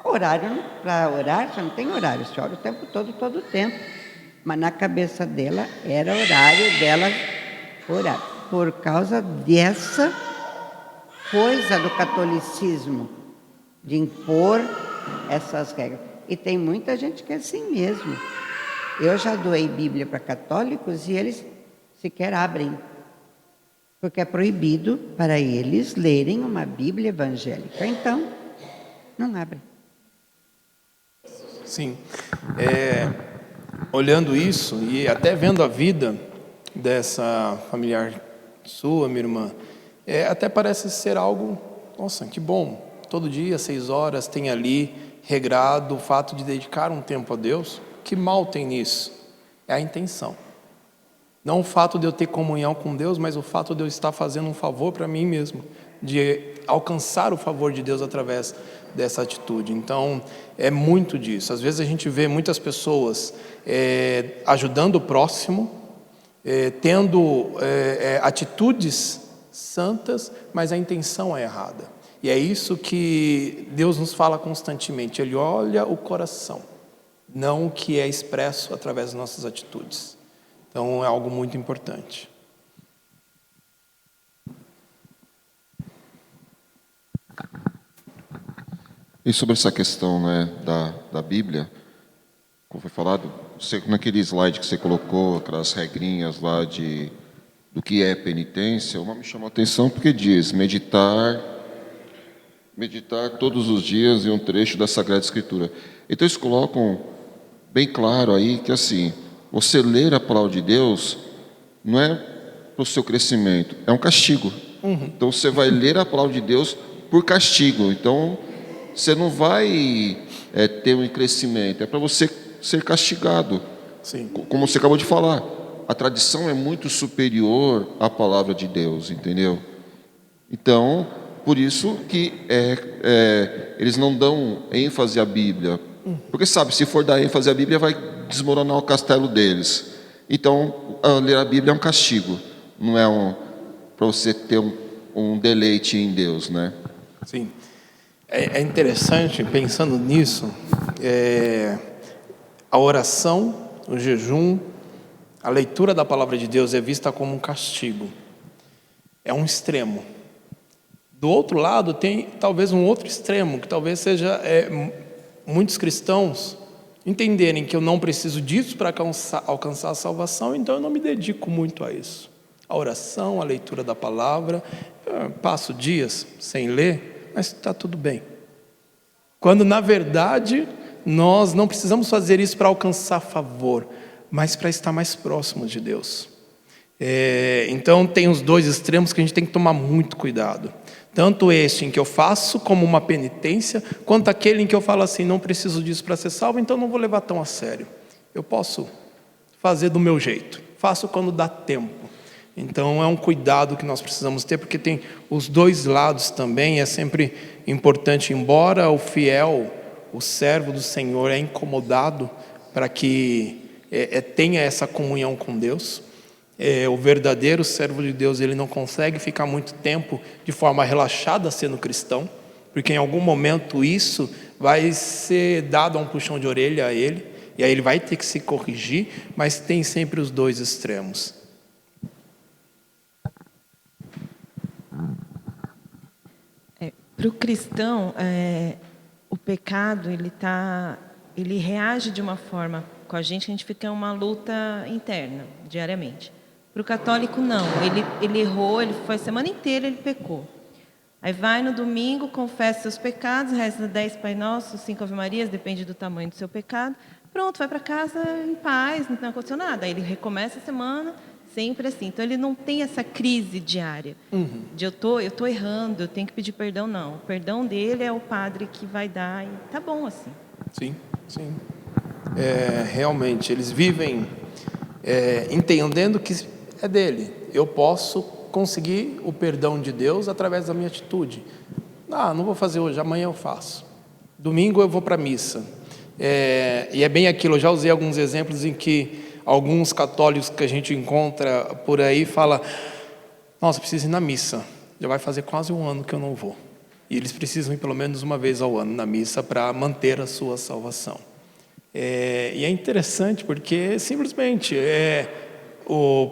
Horário, para orar, você não tem horário, você ora o tempo todo o tempo. Mas na cabeça dela, era horário dela orar. Por causa dessa coisa do catolicismo, de impor essas regras. E tem muita gente que é assim mesmo. Eu já doei Bíblia para católicos e eles sequer abrem. Porque é proibido para eles lerem uma Bíblia evangélica. Então, não abrem. Sim, olhando isso e até vendo a vida dessa familiar sua, minha irmã, até parece ser algo nossa, que bom, todo dia, 6 horas, tem ali regrado o fato de dedicar um tempo a Deus. Que mal tem nisso? É a intenção. Não o fato de eu ter comunhão com Deus, mas o fato de eu estar fazendo um favor para mim mesmo, de alcançar o favor de Deus através dessa atitude. Então, é muito disso. Às vezes a gente vê muitas pessoas ajudando o próximo, tendo atitudes santas, mas a intenção é errada. E é isso que Deus nos fala constantemente. Ele olha o coração, não o que é expresso através das nossas atitudes. Então, é algo muito importante. E sobre essa questão, né, da Bíblia, como foi falado, você, naquele slide que você colocou, aquelas regrinhas lá do que é penitência, uma me chamou a atenção porque diz meditar todos os dias em um trecho da Sagrada Escritura. Então eles colocam bem claro aí que assim, você ler a palavra de Deus não é para o seu crescimento, é um castigo. Então você vai ler a palavra de Deus por castigo. Então você não vai ter um crescimento, é para você ser castigado. Sim. Como você acabou de falar, a tradição é muito superior à palavra de Deus, entendeu? Então, por isso que eles não dão ênfase à Bíblia. Porque sabe, se for dar ênfase à Bíblia, vai desmoronar o castelo deles. Então, ler a Bíblia é um castigo, não é para você ter um deleite em Deus, né? Sim. É interessante, pensando nisso, a oração, o jejum, a leitura da palavra de Deus é vista como um castigo. É um extremo. Do outro lado, tem talvez um outro extremo, que talvez seja muitos cristãos entenderem que eu não preciso disso para alcançar a salvação, então eu não me dedico muito a isso. A oração, a leitura da palavra, eu passo dias sem ler, mas está tudo bem. Quando, na verdade, nós não precisamos fazer isso para alcançar favor, mas para estar mais próximo de Deus. Então, tem os dois extremos que a gente tem que tomar muito cuidado. Tanto este em que eu faço como uma penitência, quanto aquele em que eu falo assim, não preciso disso para ser salvo, então não vou levar tão a sério. Eu posso fazer do meu jeito, faço quando dá tempo. Então é um cuidado que nós precisamos ter, porque tem os dois lados também. É sempre importante, embora o fiel, o servo do Senhor é incomodado para que tenha essa comunhão com Deus. O verdadeiro servo de Deus, ele não consegue ficar muito tempo de forma relaxada sendo cristão, porque em algum momento isso vai ser dado um puxão de orelha a ele, e aí ele vai ter que se corrigir, mas tem sempre os dois extremos. Para o cristão, o pecado ele reage de uma forma com a gente fica em uma luta interna, diariamente. Para o católico, não. Ele errou, ele foi a semana inteira, ele pecou. Aí vai no domingo, confessa seus pecados, reza 10 Pai Nosso, 5 Ave Marias, depende do tamanho do seu pecado. Pronto, vai para casa em paz, não aconteceu nada. Aí ele recomeça a semana, sempre assim. Então ele não tem essa crise diária de eu tô errando, eu tenho que pedir perdão, não. O perdão dele é o padre que vai dar e tá bom assim. Sim, sim. Realmente, eles vivem entendendo que é dele. Eu posso conseguir o perdão de Deus através da minha atitude. Não vou fazer hoje, amanhã eu faço. Domingo eu vou para a missa. E é bem aquilo, eu já usei alguns exemplos em que alguns católicos que a gente encontra por aí falam: nossa, preciso ir na missa, já vai fazer quase um ano que eu não vou. E eles precisam ir pelo menos uma vez ao ano na missa para manter a sua salvação. E é interessante porque simplesmente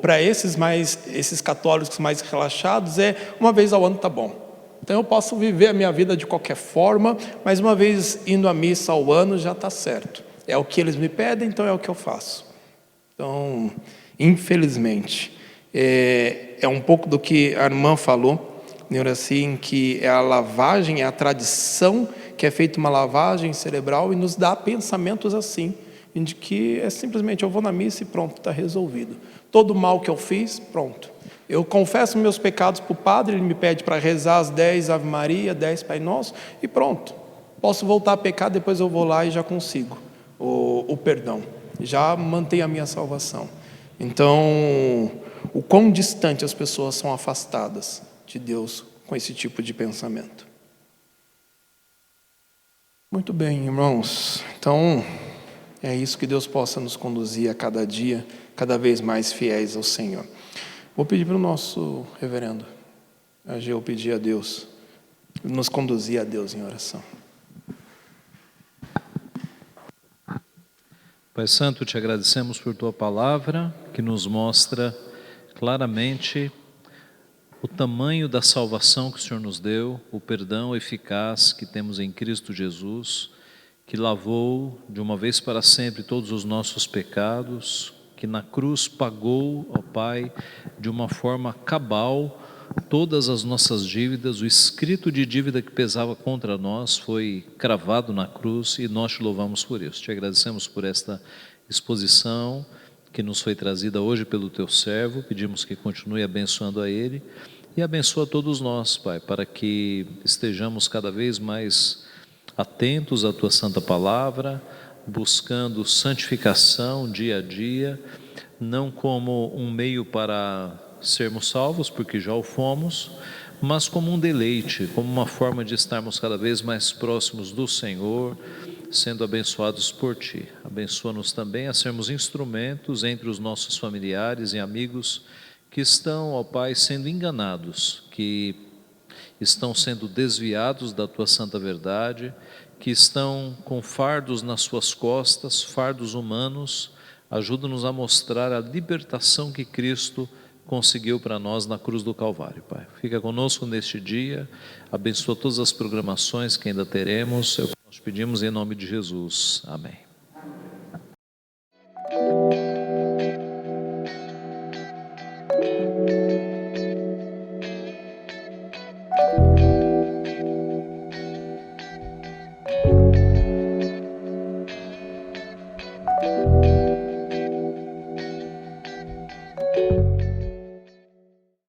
para esses católicos mais relaxados, uma vez ao ano tá bom. Então eu posso viver a minha vida de qualquer forma, mas uma vez indo à missa ao ano já está certo. É o que eles me pedem, então é o que eu faço. Então, infelizmente, é um pouco do que a irmã falou, assim, que é a lavagem, é a tradição que é feita uma lavagem cerebral e nos dá pensamentos assim, de que simplesmente eu vou na missa e pronto, está resolvido. Todo mal que eu fiz, pronto. Eu confesso meus pecados para o padre, ele me pede para rezar as 10 Ave Maria, 10 Pai Nosso, e pronto. Posso voltar a pecar, depois eu vou lá e já consigo o perdão. Já mantenho a minha salvação. Então, o quão distante as pessoas são afastadas de Deus com esse tipo de pensamento. Muito bem, irmãos. Então, é isso, que Deus possa nos conduzir a cada dia, cada vez mais fiéis ao Senhor. Vou pedir para o nosso reverendo Ageu pedir a Deus, nos conduzir a Deus em oração. Pai Santo, te agradecemos por tua palavra, que nos mostra claramente o tamanho da salvação que o Senhor nos deu, o perdão eficaz que temos em Cristo Jesus, que lavou de uma vez para sempre todos os nossos pecados, que na cruz pagou, ó Pai, de uma forma cabal todas as nossas dívidas. O escrito de dívida que pesava contra nós foi cravado na cruz e nós te louvamos por isso. Te agradecemos por esta exposição que nos foi trazida hoje pelo teu servo. Pedimos que continue abençoando a ele e abençoa todos nós, Pai, para que estejamos cada vez mais atentos à tua santa palavra, buscando santificação dia a dia, não como um meio para sermos salvos, porque já o fomos, mas como um deleite, como uma forma de estarmos cada vez mais próximos do Senhor, sendo abençoados por Ti. Abençoa-nos também a sermos instrumentos entre os nossos familiares e amigos que estão, ó Pai, sendo enganados, que estão sendo desviados da Tua santa verdade, que estão com fardos nas suas costas, fardos humanos. Ajuda-nos a mostrar a libertação que Cristo conseguiu para nós na cruz do Calvário, Pai. Fica conosco neste dia, abençoa todas as programações que ainda teremos, é o que nós pedimos em nome de Jesus. Amém.